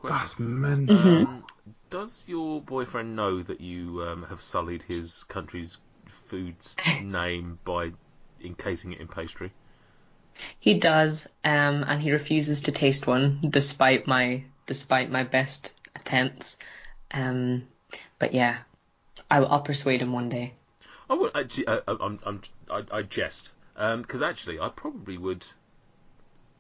That's mental. Does your boyfriend know that you have sullied his country's food's name by encasing it in pastry? He does, and he refuses to taste one, despite my best attempts. But yeah, I'll persuade him one day. I would actually. I jest, because actually, I probably would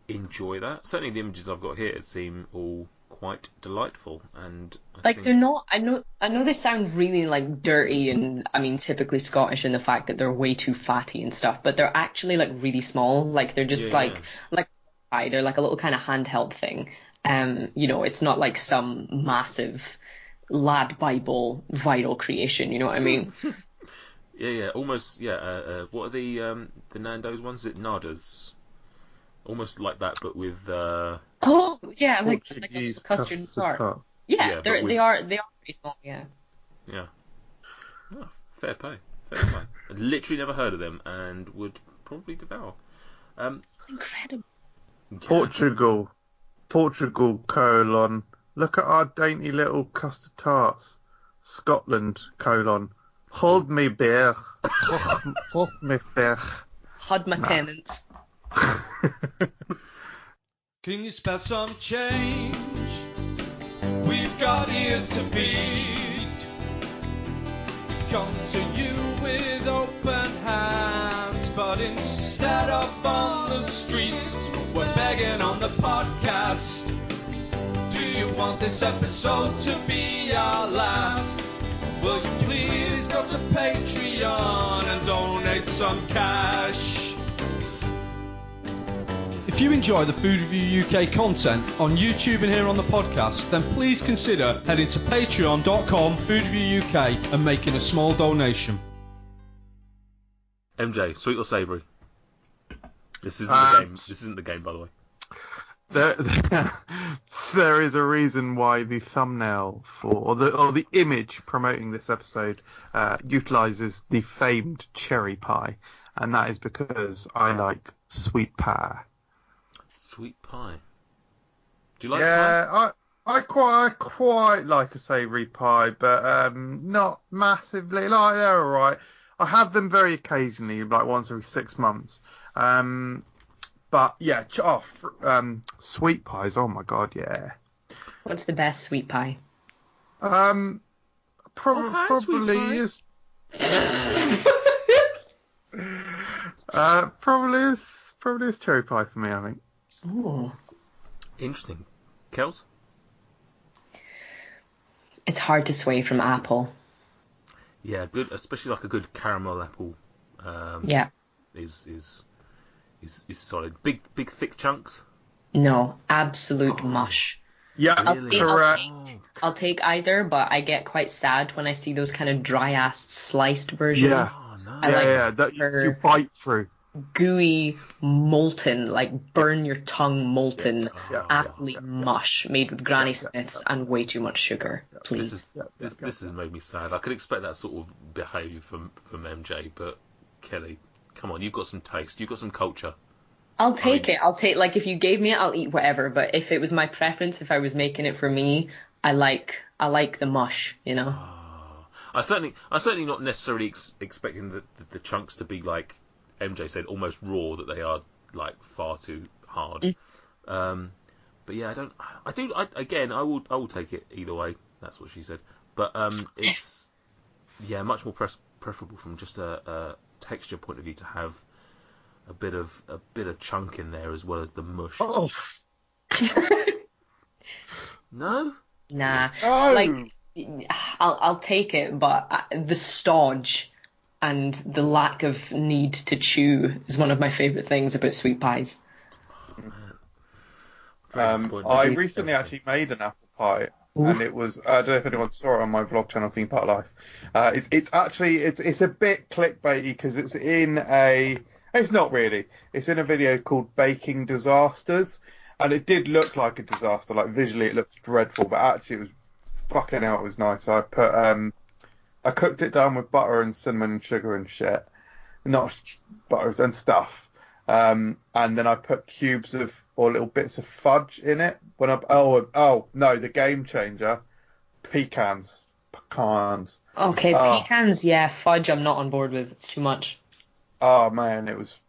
enjoy that. Certainly, the images I've got here seem all quite delightful, and they're not. I know they sound really like dirty, and I mean typically Scottish in the fact that they're way too fatty and stuff, but they're actually like really small. Like they're just like they're like a little kind of handheld thing. It's not like some massive lad Bible viral creation. You know what I mean? Yeah, almost. Yeah, what are the Nando's ones? Is it Nadas? Almost like that, but with. Oh yeah, like a Portuguese custard tart. tart. Yeah, Yeah, but they are pretty small. Yeah. Yeah. Oh, fair play. Fair play. I'd literally never heard of them and would probably devour. It's incredible. Portugal, colon. Look at our dainty little custard tarts. Scotland, colon. Hold me beer. Hold me beer. Had my tenants. Can you spare some change? We've got ears to feed. Come to you with open hands, but instead of on the streets, we're begging on the podcast. Do you want this episode to be our last? Will you please go to Patreon and donate some cash? If you enjoy the Food Review UK content on YouTube and here on the podcast, then please consider heading to patreon.com Food Review UK and making a small donation. MJ, sweet or savoury? This isn't the game. This isn't the game, by the way. There is a reason why the thumbnail or the image promoting this episode utilizes the famed cherry pie, and that is because I like sweet pie. Sweet pie. Do you like pie? Yeah, I quite like a savoury pie, but not massively. Like, they're alright. I have them very occasionally, like once every 6 months. But yeah, sweet pies. Oh my god, yeah. What's the best sweet pie? Probably is. Probably is cherry pie for me, I think. Ooh. Interesting. Kels? It's hard to sway from apple. Yeah, good, especially like a good caramel apple. Yeah. Is solid. Big thick chunks. No, absolute mush. Yeah, Really? correct. I'll take either, but I get quite sad when I see those kind of dry ass sliced versions. Yeah. Oh no. I like That you bite through. gooey, molten, like burn your tongue molten, Yeah. athlete mush made with Granny Smiths and way too much sugar. Please. This has made me sad. I could expect that sort of behaviour from MJ, but Kelly, come on, you've got some taste, you've got some culture. I'll take it. I'll take, like, if you gave me it, I'll eat whatever. But if it was my preference, if I was making it for me, I like the mush, you know. I certainly not necessarily expecting the chunks to be like MJ said, almost raw. That they are like far too hard. But yeah, I will take it either way. That's what she said. But it's much more preferable from just a texture point of view to have a bit of chunk in there as well as the mush. Oh. No? Nah. Oh. Like, I'll take it, but the stodge and the lack of need to chew is one of my favourite things about sweet pies. I recently actually made an apple pie, and it was, I don't know if anyone saw it on my vlog channel, Theme Park Life. It's a bit clickbaity because it's not really. It's in a video called Baking Disasters, and it did look like a disaster. Like, visually it looked dreadful, but actually it was fucking hell, it was nice. I put I cooked it down with butter and cinnamon and sugar and shit, not butter and stuff. And then I put cubes of or little bits of fudge in it. The game changer, pecans. Okay, pecans, yeah, fudge I'm not on board with. It's too much. Oh man, it was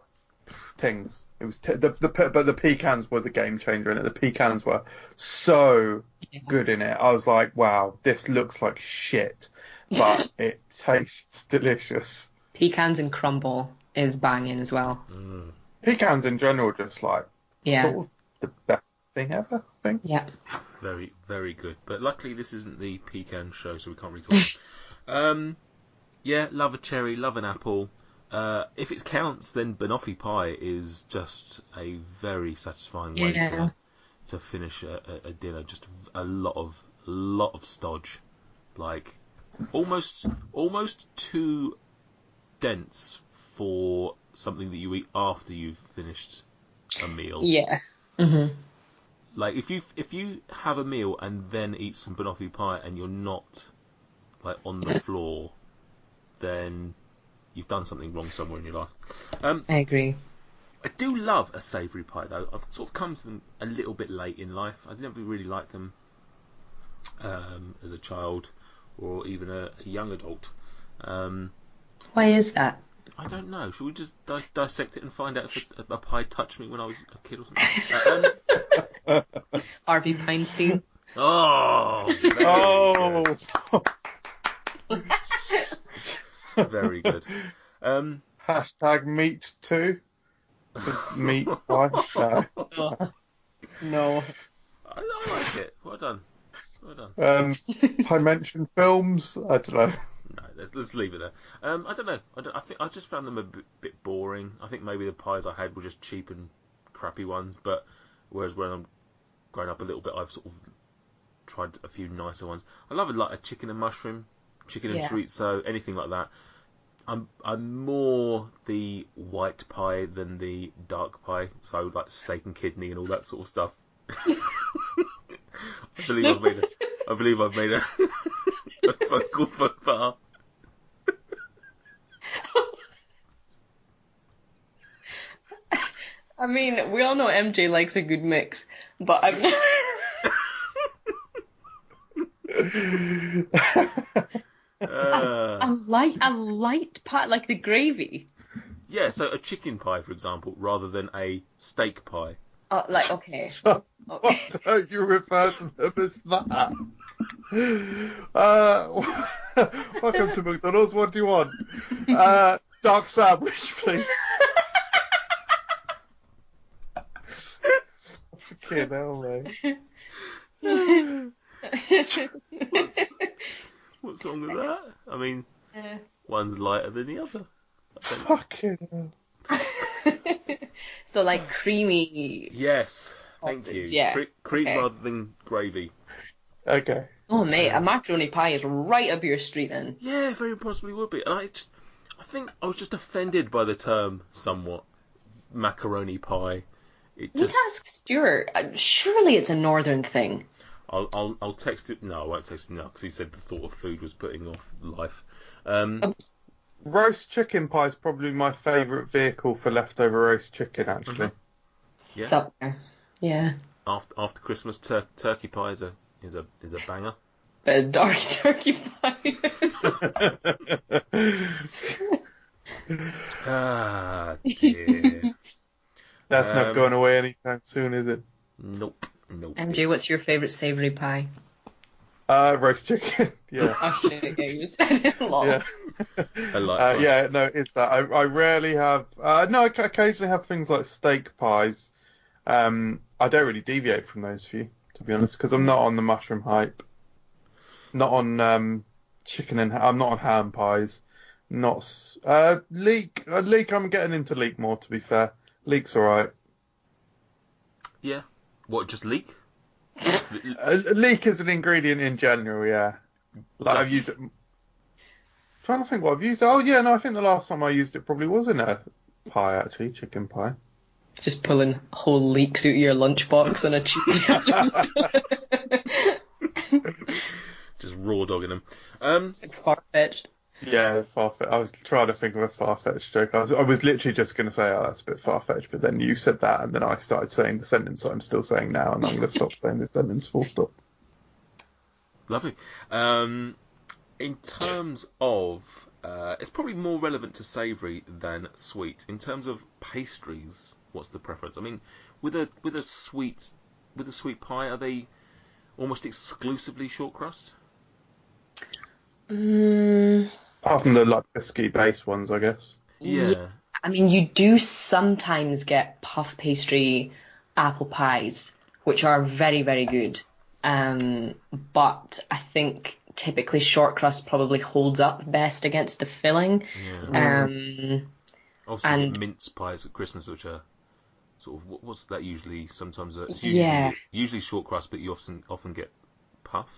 things. It was but the pecans were the game changer in it. The pecans were so good in it. I was like, wow, this looks like shit, but it tastes delicious. Pecans and crumble is banging as well. Pecans in general, just like sort of the best thing ever, I think. Yeah. Very, very good. But luckily this isn't the pecan show, so we can't really talk. Love a cherry, love an apple. If it counts, then banoffee pie is just a very satisfying way to finish a dinner. Just a lot of stodge. like almost too dense for something that you eat after you've finished a meal. Yeah. Mhm. Like if you have a meal and then eat some banoffee pie and you're not like on the floor, then you've done something wrong somewhere in your life. I agree. I do love a savoury pie though. I've sort of come to them a little bit late in life. I never really liked them as a child or even a young adult. Why is that? I don't know. Should we just dissect it and find out if a pie touched me when I was a kid or something? Harvey Weinstein. Oh, very good. Hashtag meat too. Meat pie. No. I like it. Well done. I mentioned films. I don't know. No, let's leave it there. I don't know. I think I just found them a bit boring. I think maybe the pies I had were just cheap and crappy ones. But whereas when I'm growing up a little bit, I've sort of tried a few nicer ones. I love a chicken and mushroom, chicken and chorizo, anything like that. I'm more the white pie than the dark pie. So like steak and kidney and all that sort of stuff. I believe I've made a vocal faux pas. I mean, we all know MJ likes a good mix, but I've never. A light pie, like the gravy. Yeah, so a chicken pie, for example, rather than a steak pie. Oh, like okay. So, why don't you refer to them as that? Welcome to McDonald's. What do you want? Dark sandwich, please. Fucking hell, mate. What's wrong with that? I mean, one's lighter than the other. Fucking hell. So like creamy. Yes, thank you. Yeah. Cream Okay. rather than gravy. Okay. Oh mate, a macaroni pie is right up your street then. Yeah, very possibly would be. And I think I was just offended by the term somewhat. Macaroni pie. You need to ask Stuart. Surely it's a northern thing. I'll text it. No, I won't text it now because he said the thought of food was putting off life. Roast chicken pie is probably my favourite vehicle for leftover roast chicken, actually. Yeah. It's up there. Yeah. After Christmas, turkey pie is a banger. Dark turkey pie. Ah dear. That's not going away anytime soon, is it? Nope. MJ, what's your favourite savoury pie? Roast chicken. Yeah. Oh shit, yeah, you said it a lot. Yeah. I like that. Yeah, no, it's that. I rarely have. No, I occasionally have things like steak pies. I don't really deviate from those few, to be honest, because I'm not on the mushroom hype. Not on chicken and I'm not on ham pies. Not leek. Leek. I'm getting into leek more, to be fair. Leek's alright. Yeah. What? Just leek? Leek is an ingredient in general, yeah. Like I've used it. Trying to think what I've used. Oh yeah, no, I think the last time I used it probably was in a pie, actually, chicken pie. Just pulling whole leeks out of your lunchbox on a Tuesday afternoon. Just raw dogging them. Far-fetched. Yeah, far-fetched. I was trying to think of a far-fetched joke. I was literally just going to say, oh, that's a bit far-fetched, but then you said that, and then I started saying the sentence that I'm still saying now, and I'm going to stop saying the sentence full stop. Lovely. In terms of, it's probably more relevant to savoury than sweet. In terms of pastries, what's the preference? I mean, with a sweet pie, are they almost exclusively short crust? Apart from the like biscuit-based ones, I guess. Yeah. I mean, you do sometimes get puff pastry apple pies, which are very, very good. But I think typically short crust probably holds up best against the filling. Yeah. Obviously, and- you get mince pies at Christmas, which are sort of what's that usually? Sometimes it's Yeah. usually short crust, but you often get puff.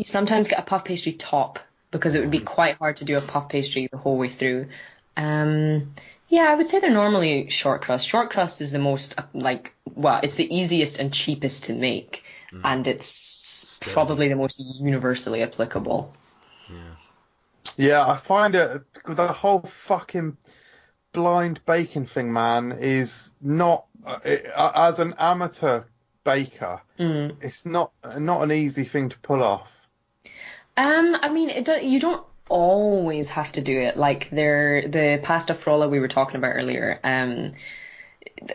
You sometimes get a puff pastry top because it would be quite hard to do a puff pastry the whole way through. Yeah, I would say they're normally short crust. Short crust is the most, it's the easiest and cheapest to make, and it's probably the most universally applicable. Yeah, I find it, the whole fucking blind baking thing, man, is not, as an amateur baker, it's not an easy thing to pull off. I mean, you don't always have to do it. Like the pasta frolla we were talking about earlier.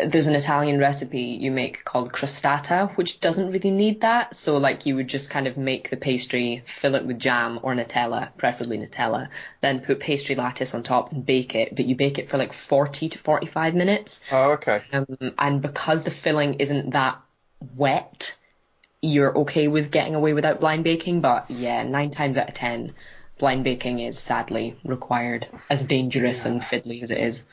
There's an Italian recipe you make called crostata, which doesn't really need that. So like you would just kind of make the pastry, fill it with jam or Nutella, preferably Nutella, then put pastry lattice on top and bake it. But you bake it for like 40 to 45 minutes. Oh, okay. And because the filling isn't that wet, you're okay with getting away without blind baking. But yeah, 9 times out of 10, blind baking is sadly required, as dangerous and fiddly as it is.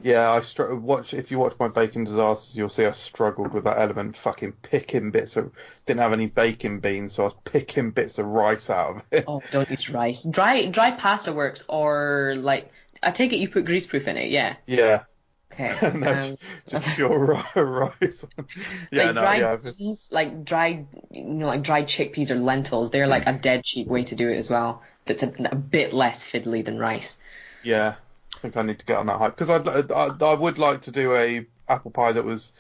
Yeah, if you watch my baking disasters, you'll see I struggled with that element, fucking picking bits of, didn't have any baking beans, so I was picking bits of rice out of it. Oh, don't use rice. Dry pasta works, or like, I take it you put greaseproof in it, yeah? Yeah. Okay. No, just pure rice. Yeah, like peas, like dried chickpeas or lentils, they're like a dead cheap way to do it as well. That's a bit less fiddly than rice. Yeah. I think I need to get on that hype because I would like to do a apple pie that was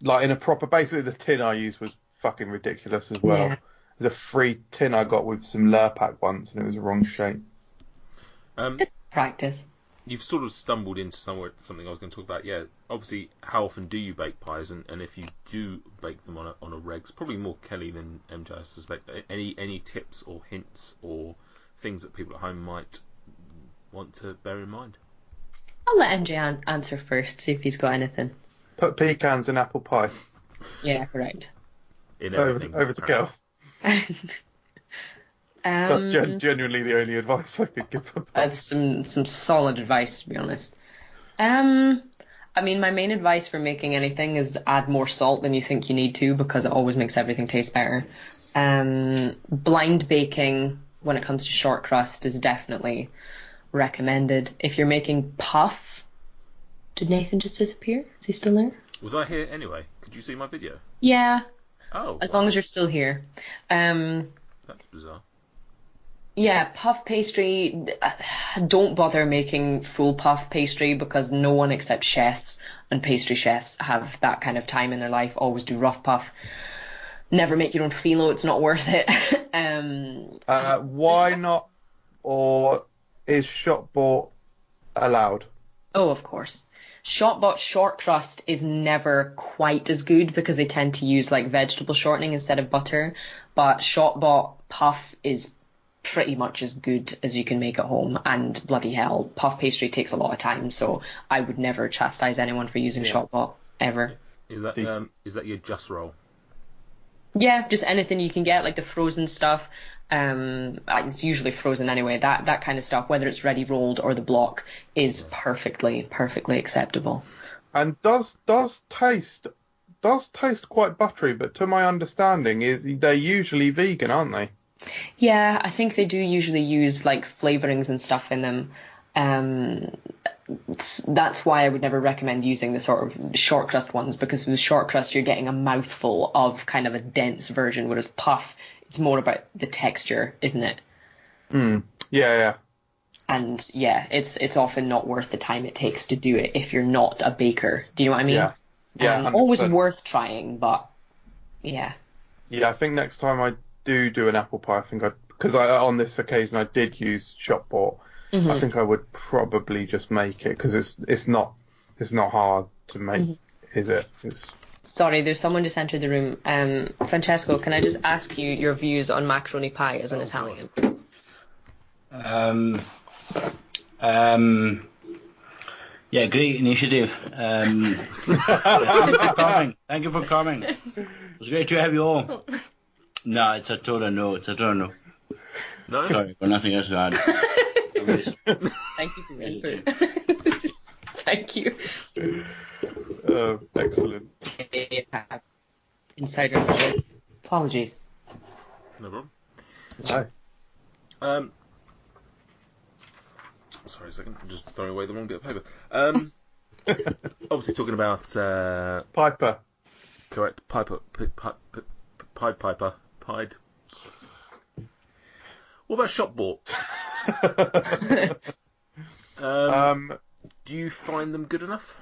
like in a proper. Basically, the tin I used was fucking ridiculous as well. Yeah. There's a free tin I got with some Lurpak once, and it was the wrong shape. It's practice. You've sort of stumbled into something I was going to talk about. Yeah, obviously, how often do you bake pies, and if you do bake them on a regs, probably more Kelly than MJ, I suspect. Any tips or hints or things that people at home might want to bear in mind? I'll let MJ answer first, see if he's got anything. Put pecans in apple pie. Yeah, correct. Over to Kel. That's genuinely the only advice I could give them. That's some solid advice, to be honest. I mean, my main advice for making anything is to add more salt than you think you need to, because it always makes everything taste better. Blind baking when it comes to short crust is definitely recommended. If you're making puff, did Nathan just disappear? Is he still there? Was I here anyway? Could you see my video? Yeah. Oh. As long as you're still here. That's bizarre. Yeah, puff pastry, don't bother making full puff pastry, because no one except chefs and pastry chefs have that kind of time in their life. Always do rough puff. Never make your own phyllo, it's not worth it. Why not? Or is shop bought allowed? Oh, of course. Shop bought short crust is never quite as good because they tend to use like vegetable shortening instead of butter. But shop bought puff is pretty much as good as you can make at home, and bloody hell, puff pastry takes a lot of time, so I would never chastise anyone for using shop bought ever. Is that your just roll? Yeah, just anything you can get, like the frozen stuff. It's usually frozen anyway. That kind of stuff, whether it's ready rolled or the block, is perfectly acceptable. And does taste quite buttery, but to my understanding is they're usually vegan, aren't they? Yeah, I think they do usually use like flavorings and stuff in them. That's why I would never recommend using the sort of short crust ones, because with short crust you're getting a mouthful of kind of a dense version, whereas puff, it's more about the texture, isn't it? Yeah. And yeah, it's often not worth the time it takes to do it if you're not a baker. Do you know what I mean? Yeah. Always worth trying, but yeah. Yeah, I think next time I do an apple pie, I think because on this occasion I did use shop bought. Mm-hmm. I think I would probably just make it, because it's not hard to make, is it? Sorry, there's someone just entered the room. Francesco, can I just ask you your views on macaroni pie as an Italian? Yeah, great initiative. Thank you for coming. It was great to have you all. No, it's a total no. No? Sorry, but nothing else to add. Thank you for your input. Thank you. Excellent. Insider knowledge. Apologies. No problem. No. Sorry a second, I'm just throwing away the wrong bit of paper. Obviously talking about Piper. correct Piper, Pied. What about shop bought? Do you find them good enough?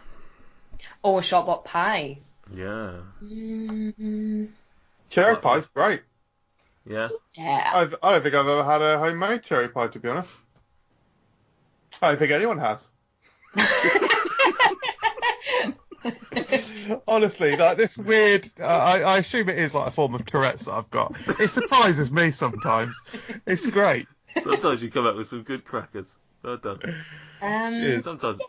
Oh, a shop-bought pie. Yeah. Cherry pie's great. Yeah. Yeah. I don't think I've ever had a homemade cherry pie, to be honest. I don't think anyone has. Honestly, like this weird. I assume it is like a form of Tourette's that I've got. It surprises me sometimes. It's great. Sometimes you come up with some good crackers. Well done. Sometimes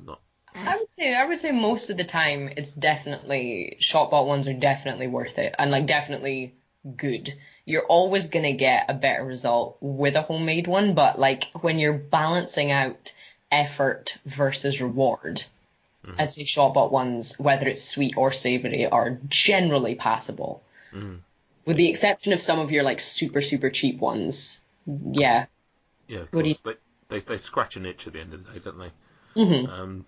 not. I would say most of the time it's definitely shop-bought ones are definitely worth it and like definitely good. You're always gonna get a better result with a homemade one, but like when you're balancing out effort versus reward, I'd say shop-bought ones, whether it's sweet or savoury, are generally passable. With the exception of some of your like super cheap ones. Yeah. Yeah, of What do course. They scratch an itch at the end of the day, don't they? Mm-hmm.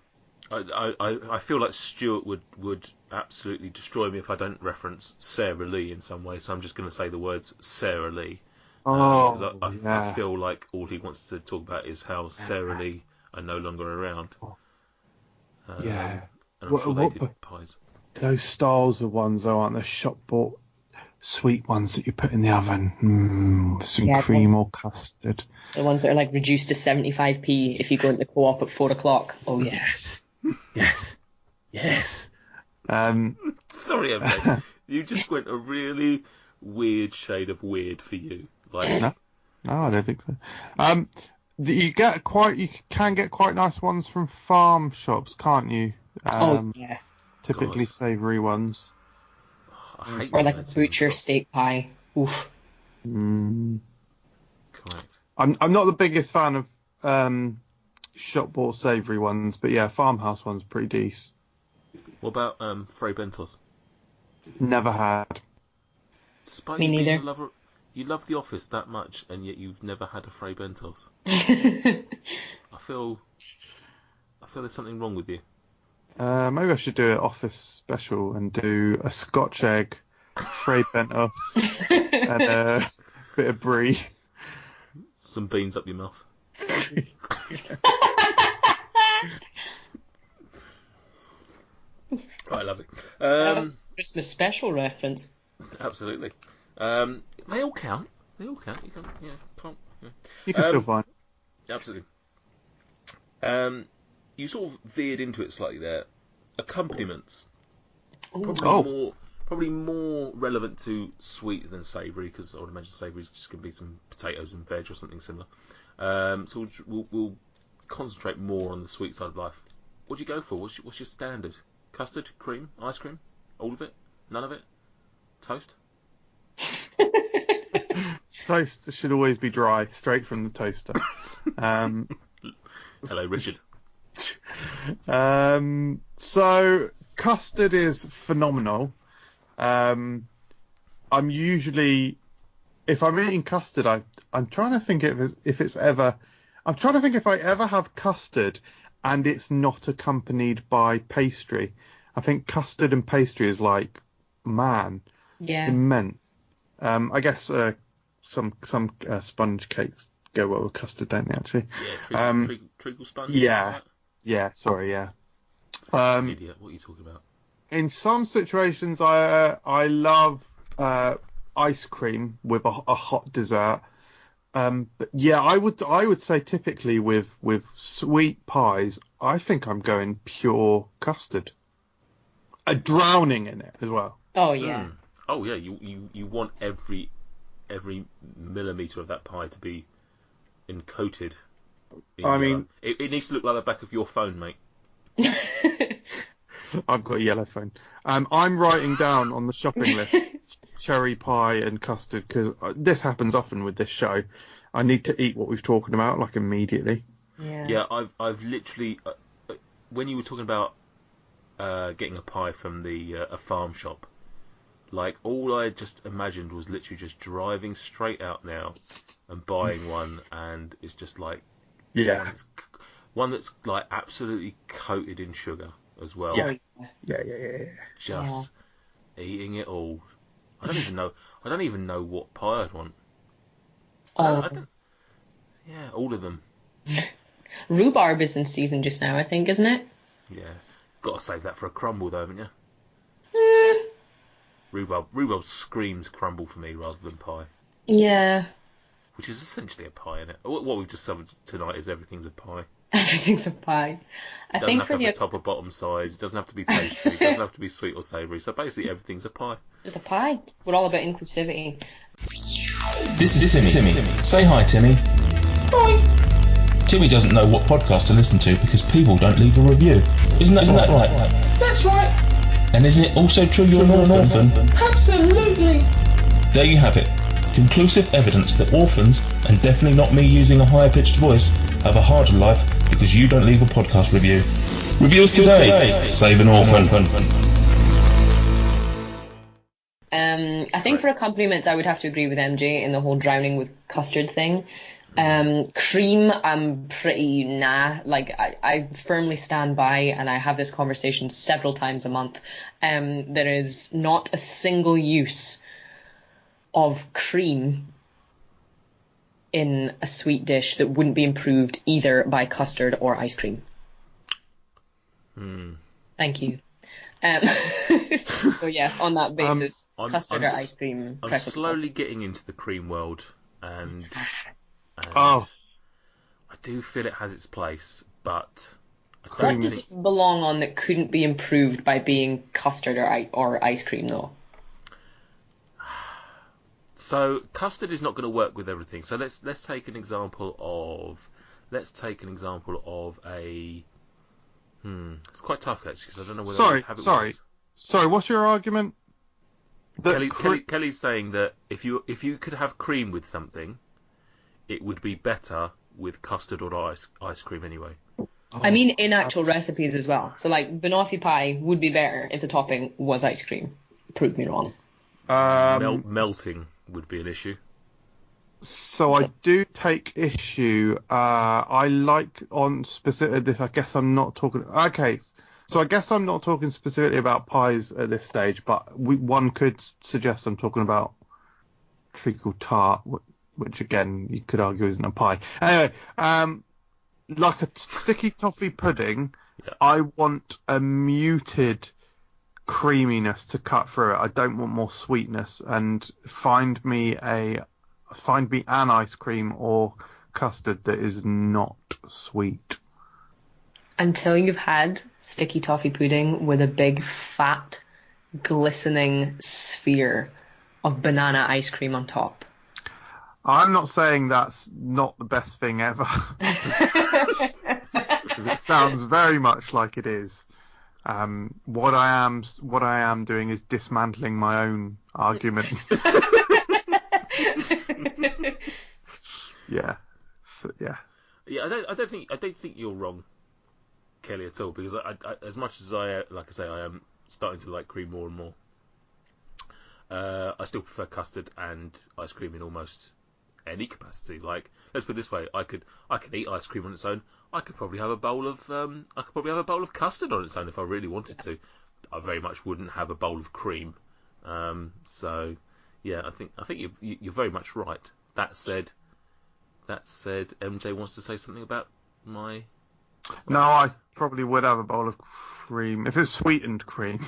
I feel like Stuart would absolutely destroy me if I don't reference Sarah Lee in some way, so I'm just going to say the words Sarah Lee. I feel like all he wants to talk about is how Sarah Lee are no longer around. Yeah. And I'm sure they did pies. Those styles of ones, though, aren't the shop bought sweet ones that you put in the oven? With some cream or custard. The ones that are like reduced to 75p if you go into co-op at 4 o'clock. Oh yes. Yes. Sorry, Emily. You just went a really weird shade of weird for you. Like No, I don't think so. You can get quite nice ones from farm shops, can't you? Yeah. Typically savoury ones. I hate Or like a that butcher stuff. steak pie. Oof. Correct. I'm not the biggest fan of shop bought savoury ones, but yeah, farmhouse ones pretty decent. What about Frey Bentos? Never had. Despite Me you being neither. a lover, you love The Office that much, and yet you've never had a Frey Bentos. I feel there's something wrong with you. Maybe I should do an office special and do a Scotch egg, Frey Bentos, and a bit of brie. Some beans up your mouth. I love it. Christmas special reference. Absolutely. They all count. You can, can't. Yeah. You can still find. Absolutely. You sort of veered into it slightly there. Accompaniments. Probably more relevant to sweet than savoury, because I would imagine savoury is just going to be some potatoes and veg or something similar. So we'll concentrate more on the sweet side of life. What do you go for? What's your standard? Custard, cream, ice cream, all of it, none of it, toast. Toast should always be dry, straight from the toaster. Hello, Richard. So custard is phenomenal. I'm usually, if I'm eating custard, I'm trying to think if I ever have custard and it's not accompanied by pastry. I think custard and pastry is like, immense. I guess some sponge cakes go well with custard, don't they? Actually. Yeah, treacle sponge. Yeah. Sorry. Yeah. Idiot. What are you talking about? In some situations, I love ice cream with a hot dessert. But yeah, I would say typically with sweet pies, I think I'm going pure custard. Drowning in it as well. Oh yeah. Oh yeah. You want every millimetre of that pie to be encoded. It needs to look like the back of your phone, mate. I've got a yellow phone. I'm writing down on the shopping list cherry pie and custard, because this happens often with this show. I need to eat what we've talking about like immediately. Yeah. I've literally when you were talking about getting a pie from a farm shop, Like, all I just imagined was literally just driving straight out now and buying one, and it's just like one that's like absolutely coated in sugar as well. Yeah. Just eating it all. I don't even know what pie I'd want. I don't, yeah, all of them. Rhubarb is in season just now, I think, isn't it? Yeah. Got to save that for a crumble, though, haven't you? Rhubarb screams crumble for me rather than pie. Yeah. Which is essentially a pie, isn't it? What we've just covered tonight is everything's a pie. Everything's a pie. It doesn't have to have a top or bottom sides. It doesn't have to be pastry. It doesn't have to be sweet or savoury. So basically, everything's a pie. It's a pie. We're all about inclusivity. This is Timmy. Say hi, Timmy. Hi. Timmy doesn't know what podcast to listen to because people don't leave a review. Isn't that right? That's right. And isn't it also true you're not an orphan? Absolutely. There you have it. Conclusive evidence that orphans, and definitely not me using a higher pitched voice, have a harder life because you don't leave a podcast review. Reviews today. Save an orphan. I think for accompaniments, I would have to agree with MJ in the whole drowning with custard thing. Cream, I'm pretty like I firmly stand by, and I have this conversation several times a month. There is not a single use of cream in a sweet dish that wouldn't be improved either by custard or ice cream. Thank you. So yes, on that basis, custard or ice cream. I'm slowly getting into the cream world, and Oh. I do feel it has its place, but I What don't does think... it belong on that couldn't be improved by being custard or ice cream though? So custard is not going to work with everything. So let's take an example of a it's quite tough actually because I don't know whether I have it. Sorry. What's your argument? Kelly's saying that if you could have cream with something, it would be better with custard or ice cream anyway. I mean, in actual recipes as well. So like banoffee pie would be better if the topping was ice cream. Prove me wrong. Melting would be an issue. So I do take issue. I like on specific this. I guess I'm not talking. Okay, so I guess I'm not talking specifically about pies at this stage, but one could suggest I'm talking about treacle tart, which again you could argue isn't a pie. Anyway, like a sticky toffee pudding, I want a muted creaminess to cut through it. I don't want more sweetness, and find me an ice cream or custard that is not sweet. Until you've had sticky toffee pudding with a big fat glistening sphere of banana ice cream on top. I'm not saying that's not the best thing ever. It sounds very much like it is. What I am doing is dismantling my own argument. Yeah. So, yeah. Yeah, I don't think you're wrong, Kelly, at all, because I as much as I am starting to like cream more and more. I still prefer custard and ice cream in almost any capacity. Like, let's put it this way: I could eat ice cream on its own. I could probably have a bowl of custard on its own if I really wanted to. I very much wouldn't have a bowl of cream. So yeah, I think you're very much right. That said, MJ wants to say something about my. No, I probably would have a bowl of cream if it's sweetened cream.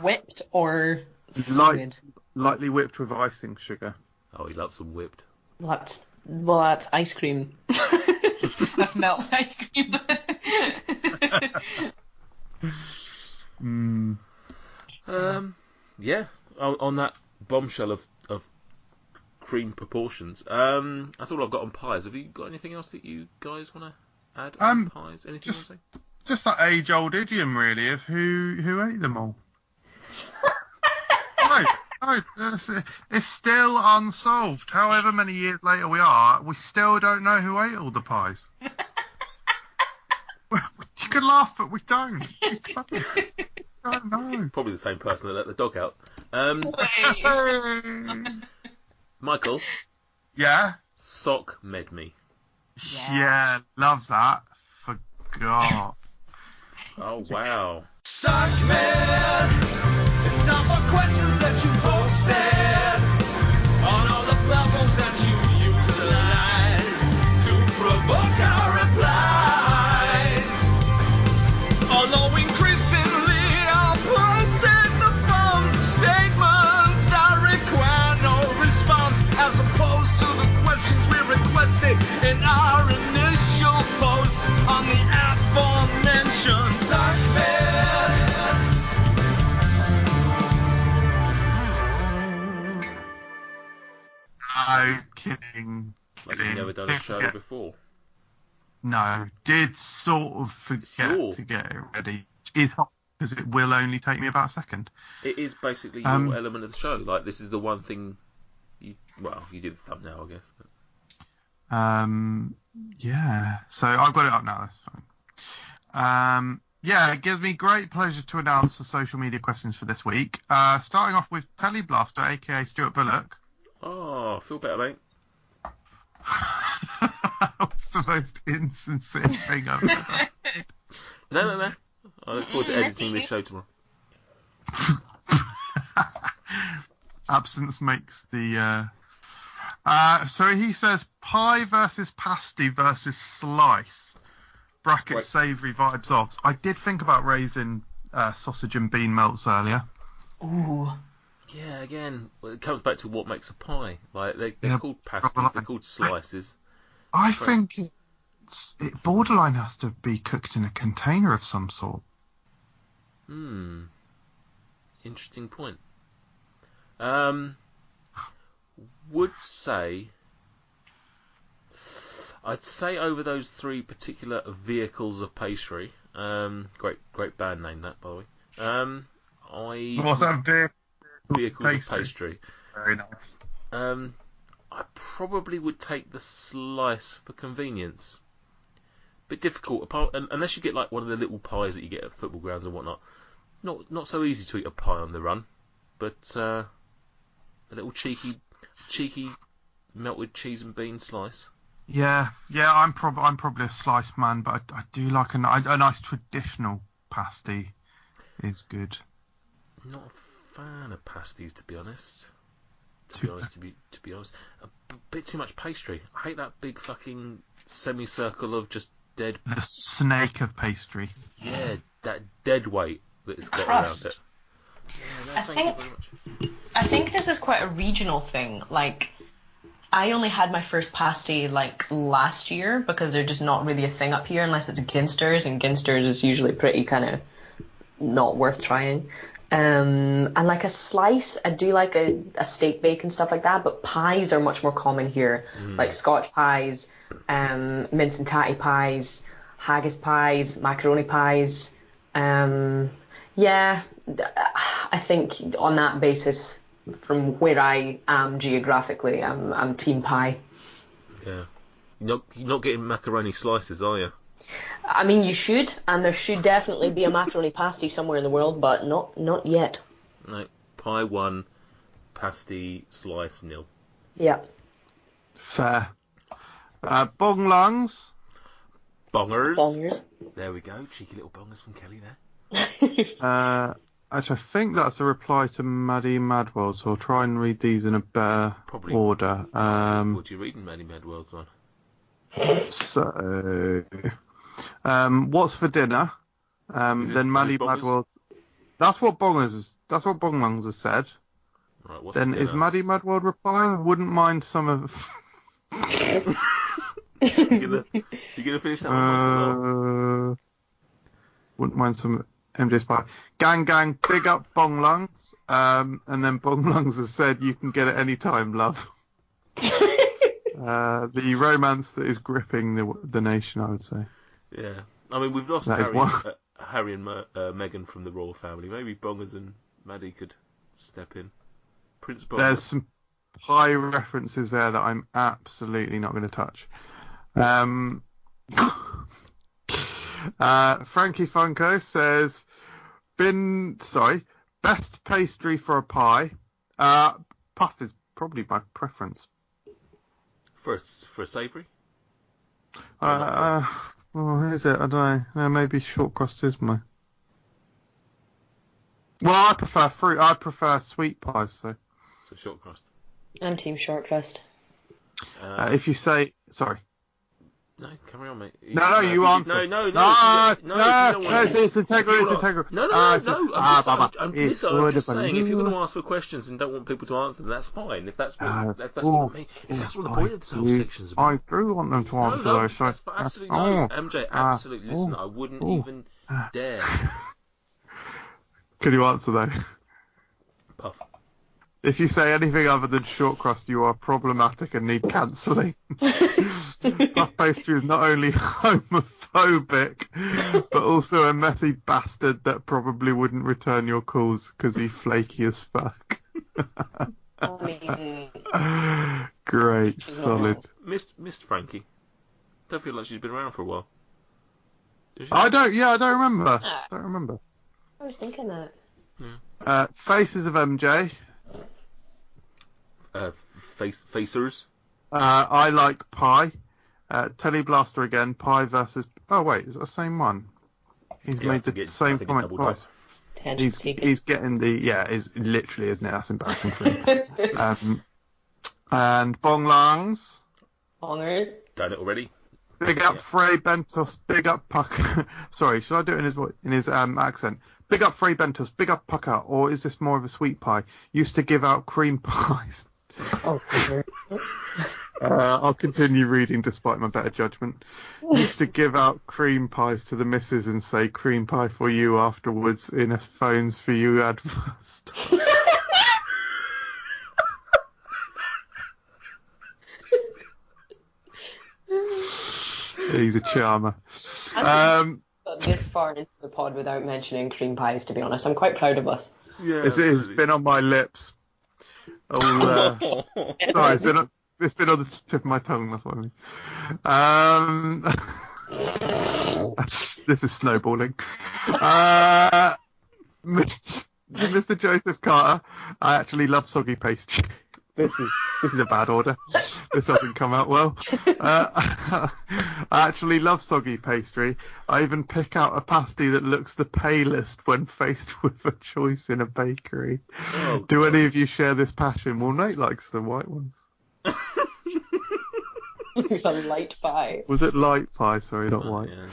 Whipped or fluid? Lightly whipped with icing sugar. Oh, he loves them whipped. That's ice cream. That's melt ice cream. Yeah. On that bombshell of cream proportions, that's all I've got on pies. Have you got anything else that you guys want to add on pies? Anything else? Just that age-old idiom, really, of who ate them all. No, it's still unsolved. However many years later we still don't know who ate all the pies. You can laugh, but we don't. I don't know. Probably the same person that let the dog out. Michael. Yeah? Sock med me. Yeah, love that. Forgot. Oh, wow. Sock man, it's time for questions that you posted on all the platforms that you utilize to provoke our replies. Although increasingly I'll post the forms of statements that require no response, as opposed to the questions we requested in our initial post on the aforementioned Sock man. No, kidding. Like you've never done a show before. No, did sort of forget to get it ready. It's hot because it will only take me about a second. It is basically your element of the show. Like, this is the one thing you did the thumbnail, I guess. Yeah. So I've got it up now. That's fine. Yeah, it gives me great pleasure to announce the social media questions for this week. Starting off with Telly Blaster, aka Stuart Bullock. Oh, feel better, mate. That's the most insincere thing I've ever heard. No. I look forward to editing this show tomorrow. Absence makes the... So he says pie versus pasty versus slice. Bracket Right. savoury vibes off. I did think about raising sausage and bean melts earlier. Ooh. Yeah, again, well, it comes back to what makes a pie. Like, they're called pasties, proper they're called slices. I think it borderline has to be cooked in a container of some sort. Interesting point. I'd say over those three particular vehicles of pastry. Great band name that, by the way. What's that? Vehicles of pastry. Very nice. I probably would take the slice for convenience. Bit difficult, unless you get like one of the little pies that you get at football grounds and whatnot. Not so easy to eat a pie on the run, but a little cheeky melted cheese and bean slice. Yeah. I'm probably a slice man, but I do like a nice traditional pasty is good. Not a fan of pasties, to be honest. To be honest, a bit too much pastry. I hate that big fucking semicircle of just dead. The snake of pastry. Yeah, that dead weight that it's got Crust. around it. Yeah, no, thank you very much. I think this is quite a regional thing. Like, I only had my first pasty like last year because they're just not really a thing up here unless it's Ginsters, and Ginsters is usually pretty kind of not worth trying. And like a slice, I do like a steak bake and stuff like that, but pies are much more common here, like Scotch pies, mince and tatty pies, haggis pies, macaroni pies. Yeah, I think on that basis, from where I am geographically, I'm team pie. Yeah, you're not getting macaroni slices, are you? I mean, you should, and there should definitely be a macaroni pasty somewhere in the world, but not yet. No, pie 1, pasty slice 0. Yeah. Fair. Bong lungs. Bongers. There we go, cheeky little bongers from Kelly there. Actually, I think that's a reply to Maddie Madwell, so I'll try and read these in a better order. What are you reading, Maddie Madwell's one? So, what's for dinner? Then Maddie Madwell. That's what That's what Bong Lungs has said. Right, what's then is Maddie Madwell replying? Wouldn't mind some of. You gonna finish that one? Wouldn't mind some MJ's pie. Gang, big up Bong Lungs. And then Bong Lungs has said you can get it any time, love. The romance that is gripping the nation, I would say. Yeah, I mean we've lost Harry and Meghan from the royal family. Maybe Bongers and Maddie could step in. Prince Bongers. There's some pie references there that I'm absolutely not going to touch. Frankie Funko says, best pastry for a pie. Puff is probably my preference. For a savoury? Is it? I don't know. Maybe short crust is my. Well, I prefer fruit. I prefer sweet pies, so. So short crust. I'm team short crust. If you say, sorry. No, carry on, mate. No, you answer. No, it's integral. No. I'm just saying, if you're going to ask for questions and don't want people to answer, then that's fine. If that's what the point of the self-section is about. I do want them to answer those. Absolutely no. MJ, absolutely. Listen, I wouldn't even dare. Can you answer though? Puff. If you say anything other than short crust, you are problematic and need cancelling. Puff pastry is not only homophobic, but also a messy bastard that probably wouldn't return your calls because he's flaky as fuck. Great, solid. Missed Frankie. Don't feel like she's been around for a while. I don't remember. I was thinking that. Yeah. Faces of MJ. Facers. I like pie. Telly Blaster again. Pie versus. Oh wait, is it the same one? He's made the same comment twice. He's getting the is literally, isn't it? That's embarrassing for him. And Bonglongs. Bongers. Done it already. Big up Frey Bentos. Big up Pucker. Sorry, should I do it in his accent? Big up Frey Bentos. Big up Pucker. Or is this more of a sweet pie? Used to give out cream pies. Oh, I'll continue reading despite my better judgment. Used to give out cream pies to the missus and say cream pie for you afterwards in a phones for you adverse. He's a charmer. Got this far into the pod without mentioning cream pies, to be honest. I'm quite proud of us. Yeah, it's been on my lips. Sorry, it's been on the tip of my tongue, that's what I mean. This is snowballing. Mr. Joseph Carter, I actually love soggy pastry. This is a bad order. This doesn't come out well. I actually love soggy pastry. I even pick out a pasty that looks the palest when faced with a choice in a bakery. Do any of you share this passion? Well, Nate likes the white ones. It's a light pie. Was it light pie? Sorry, not white. Yeah.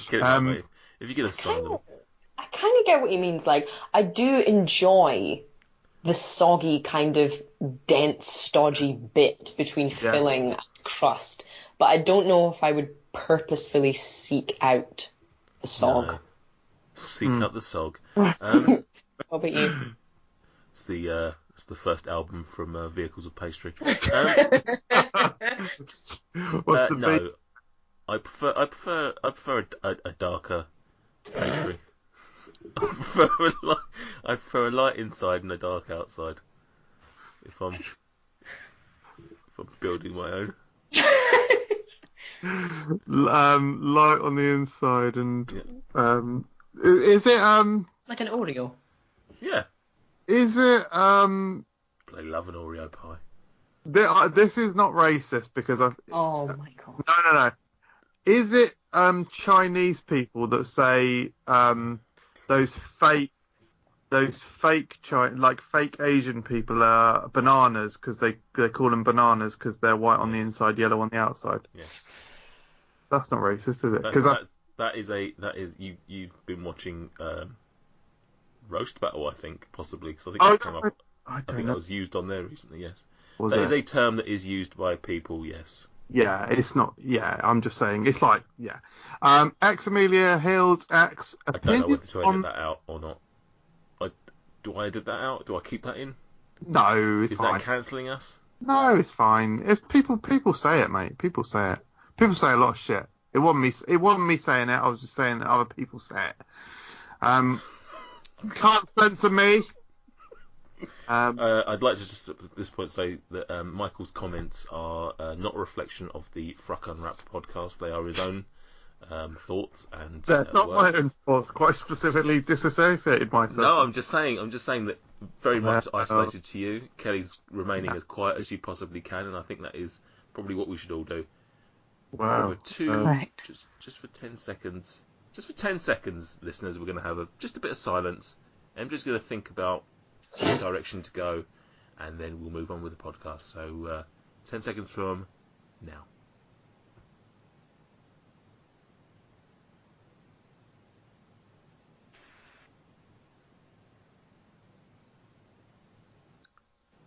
Get it right, mate. If you get a sign, I kind of get what he means. Like, I do enjoy the soggy kind of dense, stodgy bit between filling and crust, but I don't know if I would purposefully seek out the sog. No. Seek out the sog. What about you? It's the first album from Vehicles of Pastry. No, I prefer a darker pastry. I prefer a light inside and a dark outside. If I'm building my own. Light on the inside and is it like an Oreo? Yeah. Is it I love an Oreo pie. This is not racist because I've. Oh my god. No. Is it Chinese people that say those fake fake Asian people are bananas because they call them bananas because they're white on the inside, yellow on the outside? Yes. That's not racist, is it? Because that is you've been watching Roast Battle, I think, possibly, because I think that came up. I think that was used on there recently. Yes. That is a term that is used by people. Yes. Yeah, it's not. Yeah, I'm just saying. It's like, yeah. Ex Amelia Hills X. I don't know whether to edit that out or not. Do I edit that out? Do I keep that in? No, it's fine. Is that cancelling us? No, it's fine. If people say it, mate. People say it. People say a lot of shit. It wasn't me saying it. I was just saying that other people say it. Can't censor me. I'd like to just at this point say that Michael's comments are not a reflection of the FRUK Unwrapped podcast. They are his own thoughts and They're not my words. own thoughts. Quite specifically disassociated myself. No, I'm just saying that very much isolated to you. Kelly's remaining as quiet as you possibly can, and I think that is probably what we should all do. Wow. Right. Just for 10 seconds. Just for 10 seconds, listeners, we're going to have just a bit of silence. I'm just going to think about which direction to go, and then we'll move on with the podcast. So, 10 seconds from now.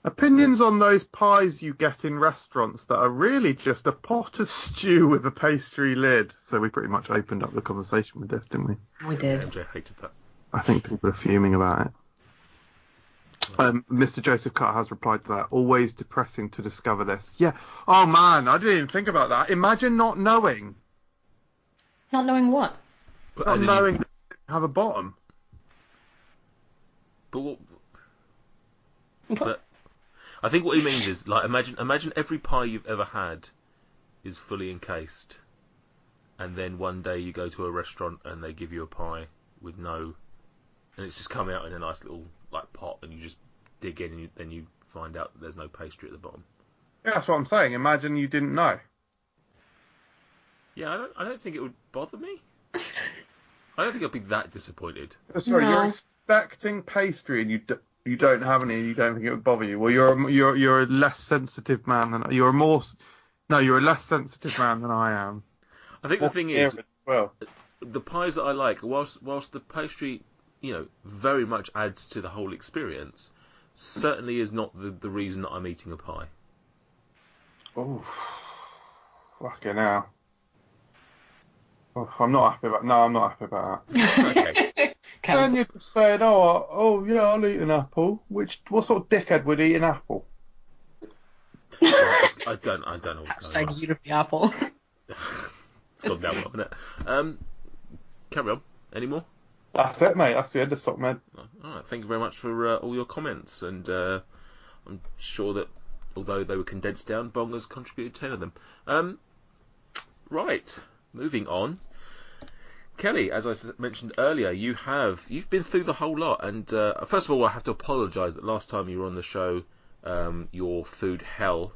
Opinions on those pies you get in restaurants that are really just a pot of stew with a pastry lid. So we pretty much opened up the conversation with this, didn't we? We did. MJ hated that. I think people are fuming about it. Mr. Joseph Carter has replied to that. Always depressing to discover this. Yeah. Oh, man, I didn't even think about that. Imagine not knowing. Not knowing what? Not knowing that it didn't have a bottom. But I think what he means is, like, imagine every pie you've ever had is fully encased, and then one day you go to a restaurant and they give you a pie with no, and it's just come out in a nice little like pot, and you just dig in, and then you find out that there's no pastry at the bottom. Yeah, that's what I'm saying. Imagine you didn't know. Yeah, I don't think it would bother me. I don't think I'd be that disappointed. Sorry, No. you're expecting pastry and you don't have any, and you don't think it would bother you. Well, you're a less sensitive man than you're a less sensitive man than I am. I think the thing is, well, the pies that I like, whilst the pastry, very much adds to the whole experience, certainly is not the reason that I'm eating a pie. oh, fucking hell. Oh, I'm not happy about that. Okay. Then you're just saying, oh yeah, I'll eat an apple. What sort of dickhead would eat an apple? I don't know what's going Hashtag on. eat of the apple. It's gone down well, hasn't it? Carry on. Any more? That's it, mate. That's the end of Sock Man. All right. Thank you very much for all your comments, and I'm sure that although they were condensed down, Bongers contributed 10 of them. Right. Moving on. Kelly, as I mentioned earlier, you've been through the whole lot, and first of all, I have to apologise that last time you were on the show, your food hell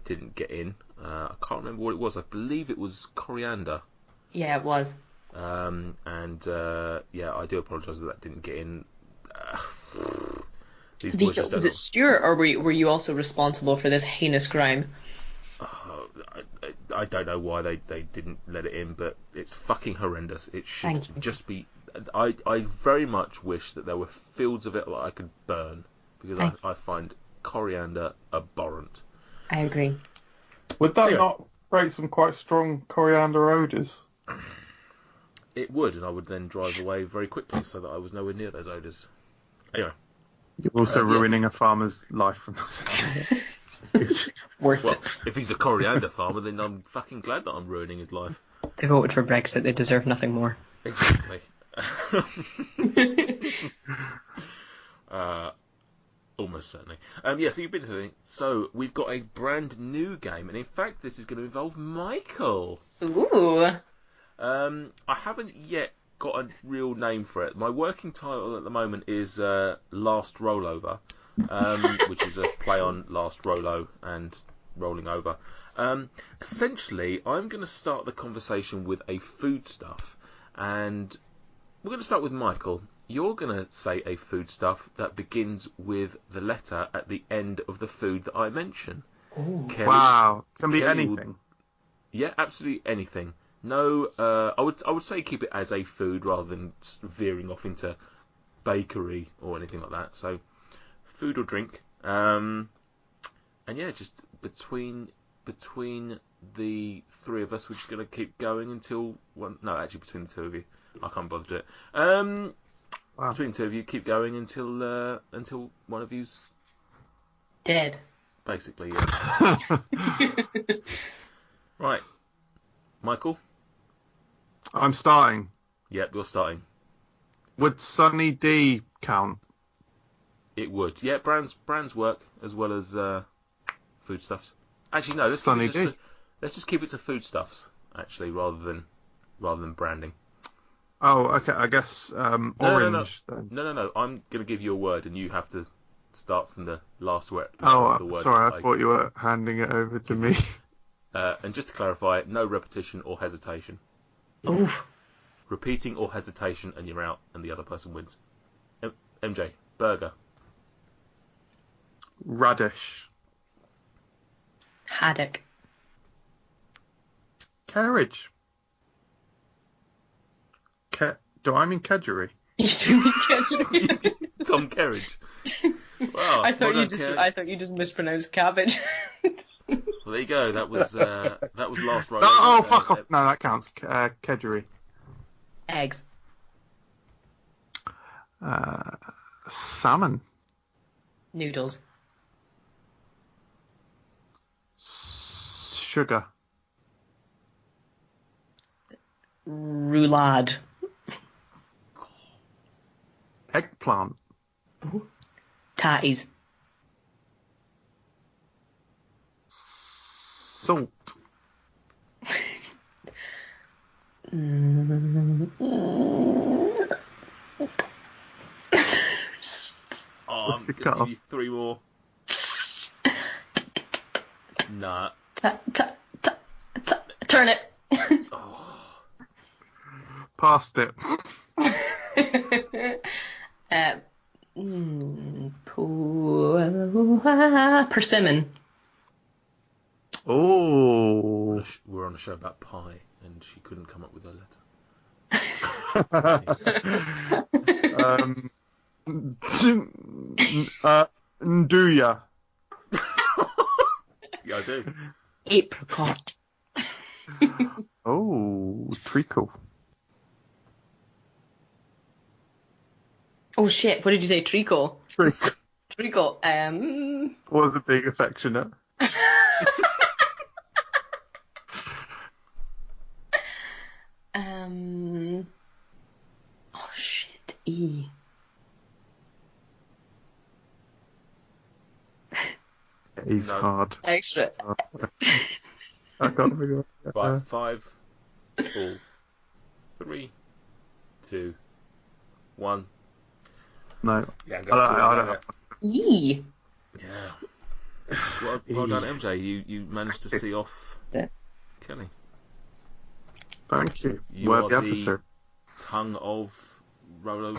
didn't get in. I can't remember what it was. I believe it was coriander. Yeah, it was. I do apologise that didn't get in. These boys just Was don't it Stuart, or were you also responsible for this heinous crime? I don't know why they didn't let it in, but it's fucking horrendous. It should Thank you. just be. I very much wish that there were fields of it that I could burn, because I find coriander abhorrent. I agree. Would that Anyway. not create some quite strong coriander odours? It would, and I would then drive away very quickly so that I was nowhere near those odours. Anyway, You're also Yeah. ruining a farmer's life from this. Worth well, it. if he's a coriander farmer, then I'm fucking glad that I'm ruining his life. They voted for Brexit. They deserve nothing more. Exactly. Almost certainly. So you've been doing. So we've got a brand new game, and in fact, this is going to involve Michael. Ooh. I haven't yet got a real name for it. My working title at the moment is Last Rollover, which is a play on Last Rollo and rolling over. Essentially, I'm going to start the conversation with a foodstuff, and we're going to start with Michael. You're going to say a foodstuff that begins with the letter at the end of the food that I mention. Kelly, Wow, can be Kelly will- anything. Yeah, absolutely anything. No, I would say keep it as a food rather than veering off into bakery or anything like that. So, food or drink. And yeah, just between the three of us, we're just going to keep going until one. No, actually, between the two of you, I can't bother to do it. Wow. Between the two of you, keep going until one of you's Dead. basically. Yeah. Right, Michael. I'm starting. Yep, you're starting. Would Sunny D count? It would. Yeah, brands work as well as foodstuffs. Actually, no. Let's Sunny keep it D. let's just keep it to foodstuffs. Actually, rather than rather than branding. Oh, okay. I guess orange. Then. No. I'm going to give you a word, and you have to start from the last word. Oh, the word sorry. I thought you were handing it over to me. And just to clarify, no repetition or hesitation. Oof. Repeating or hesitation, and you're out, and the other person wins. MJ, burger. Radish. Haddock. Kerridge. Do I mean kedgeree? You do mean cabbage. Tom Kerridge. Wow, I thought well you just mispronounced cabbage. Well, there you go. That was last round. Oh, fuck off. No, that counts. Kedgeree. Eggs. Salmon. Noodles. Sugar. Roulade. Eggplant. Tatties. Salt. I'm going to give you 3 more. Nah. Turnip. Past it. Persimmon. Oh. We're on a show about pie, and she couldn't come up with a letter. Nduya. Yeah, I do. Apricot. Oh, treacle. Oh shit! What did you say? Treacle. Treacle. Treacle. Was being affectionate. Oh shit. E. He's hard. Extra. I can't figure it out. Right, 5, 4, 3, 2, 1. No. Yeah, I don't know. E. Yeah. Well done, MJ. You managed to see off Kelly. Thank you. You Worthy are the officer. tongue of Rolo.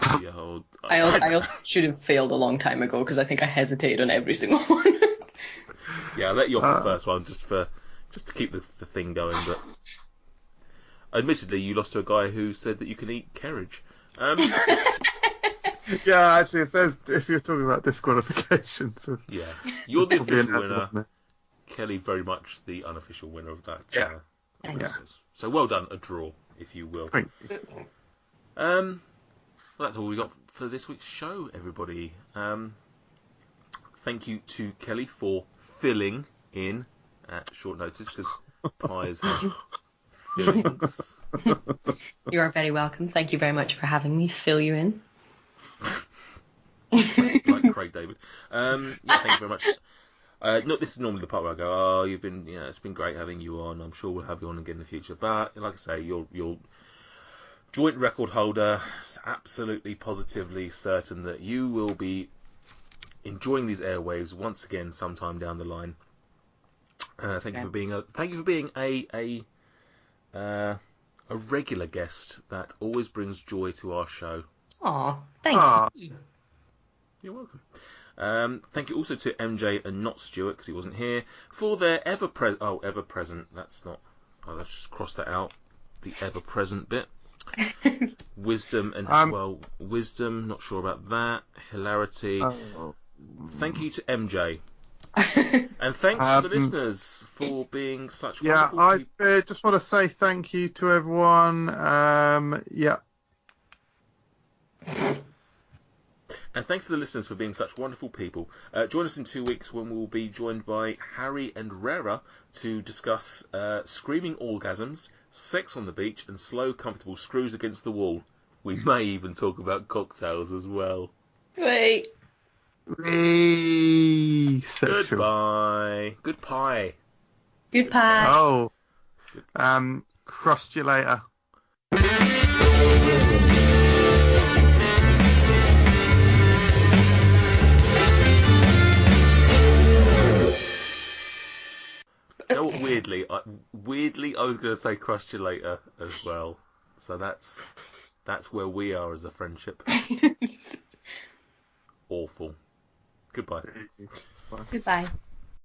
I should have failed a long time ago because I think I hesitated on every single one. Yeah, I'll let you off the first one just to keep the thing going. But admittedly, you lost to a guy who said that you can eat Kerridge. Yeah, actually, if you're talking about disqualifications, yeah, you're the probably official inevitable, winner. Kelly, very much the unofficial winner of that. Yeah. Process. So well done, a draw, if you will. Thank you. Well, that's all we got for this week's show, everybody. Thank you to Kelly for filling in at short notice because pies have fillings. You are very welcome. Thank you very much for having me fill you in. Like Craig David. Yeah, thank you very much. No, this is normally the part where I go, oh, it's been great having you on. I'm sure we'll have you on again in the future. But like I say, you're joint record holder. It's absolutely, positively certain that you will be enjoying these airwaves once again sometime down the line. Thank you for being a regular guest that always brings joy to our show. Aw, thank you. You're welcome. Thank you also to MJ and not Stuart because he wasn't here for their ever present. That's not. Oh, let's just cross that out. The ever present bit. Wisdom and wisdom. Not sure about that. Hilarity. Thank you to MJ. And thanks to the listeners for being such wonderful people. I just want to say thank you to everyone. And thanks to the listeners for being such wonderful people. Join us in 2 weeks when we'll be joined by Harry and Rera to discuss screaming orgasms, sex on the beach, and slow, comfortable screws against the wall. We may even talk about cocktails as well. Wait. Goodbye. Good pie. Good pie. Oh. Crust you later. You know what, weirdly, I was going to say crust you later as well. So that's where we are as a friendship. Awful. Goodbye. Goodbye.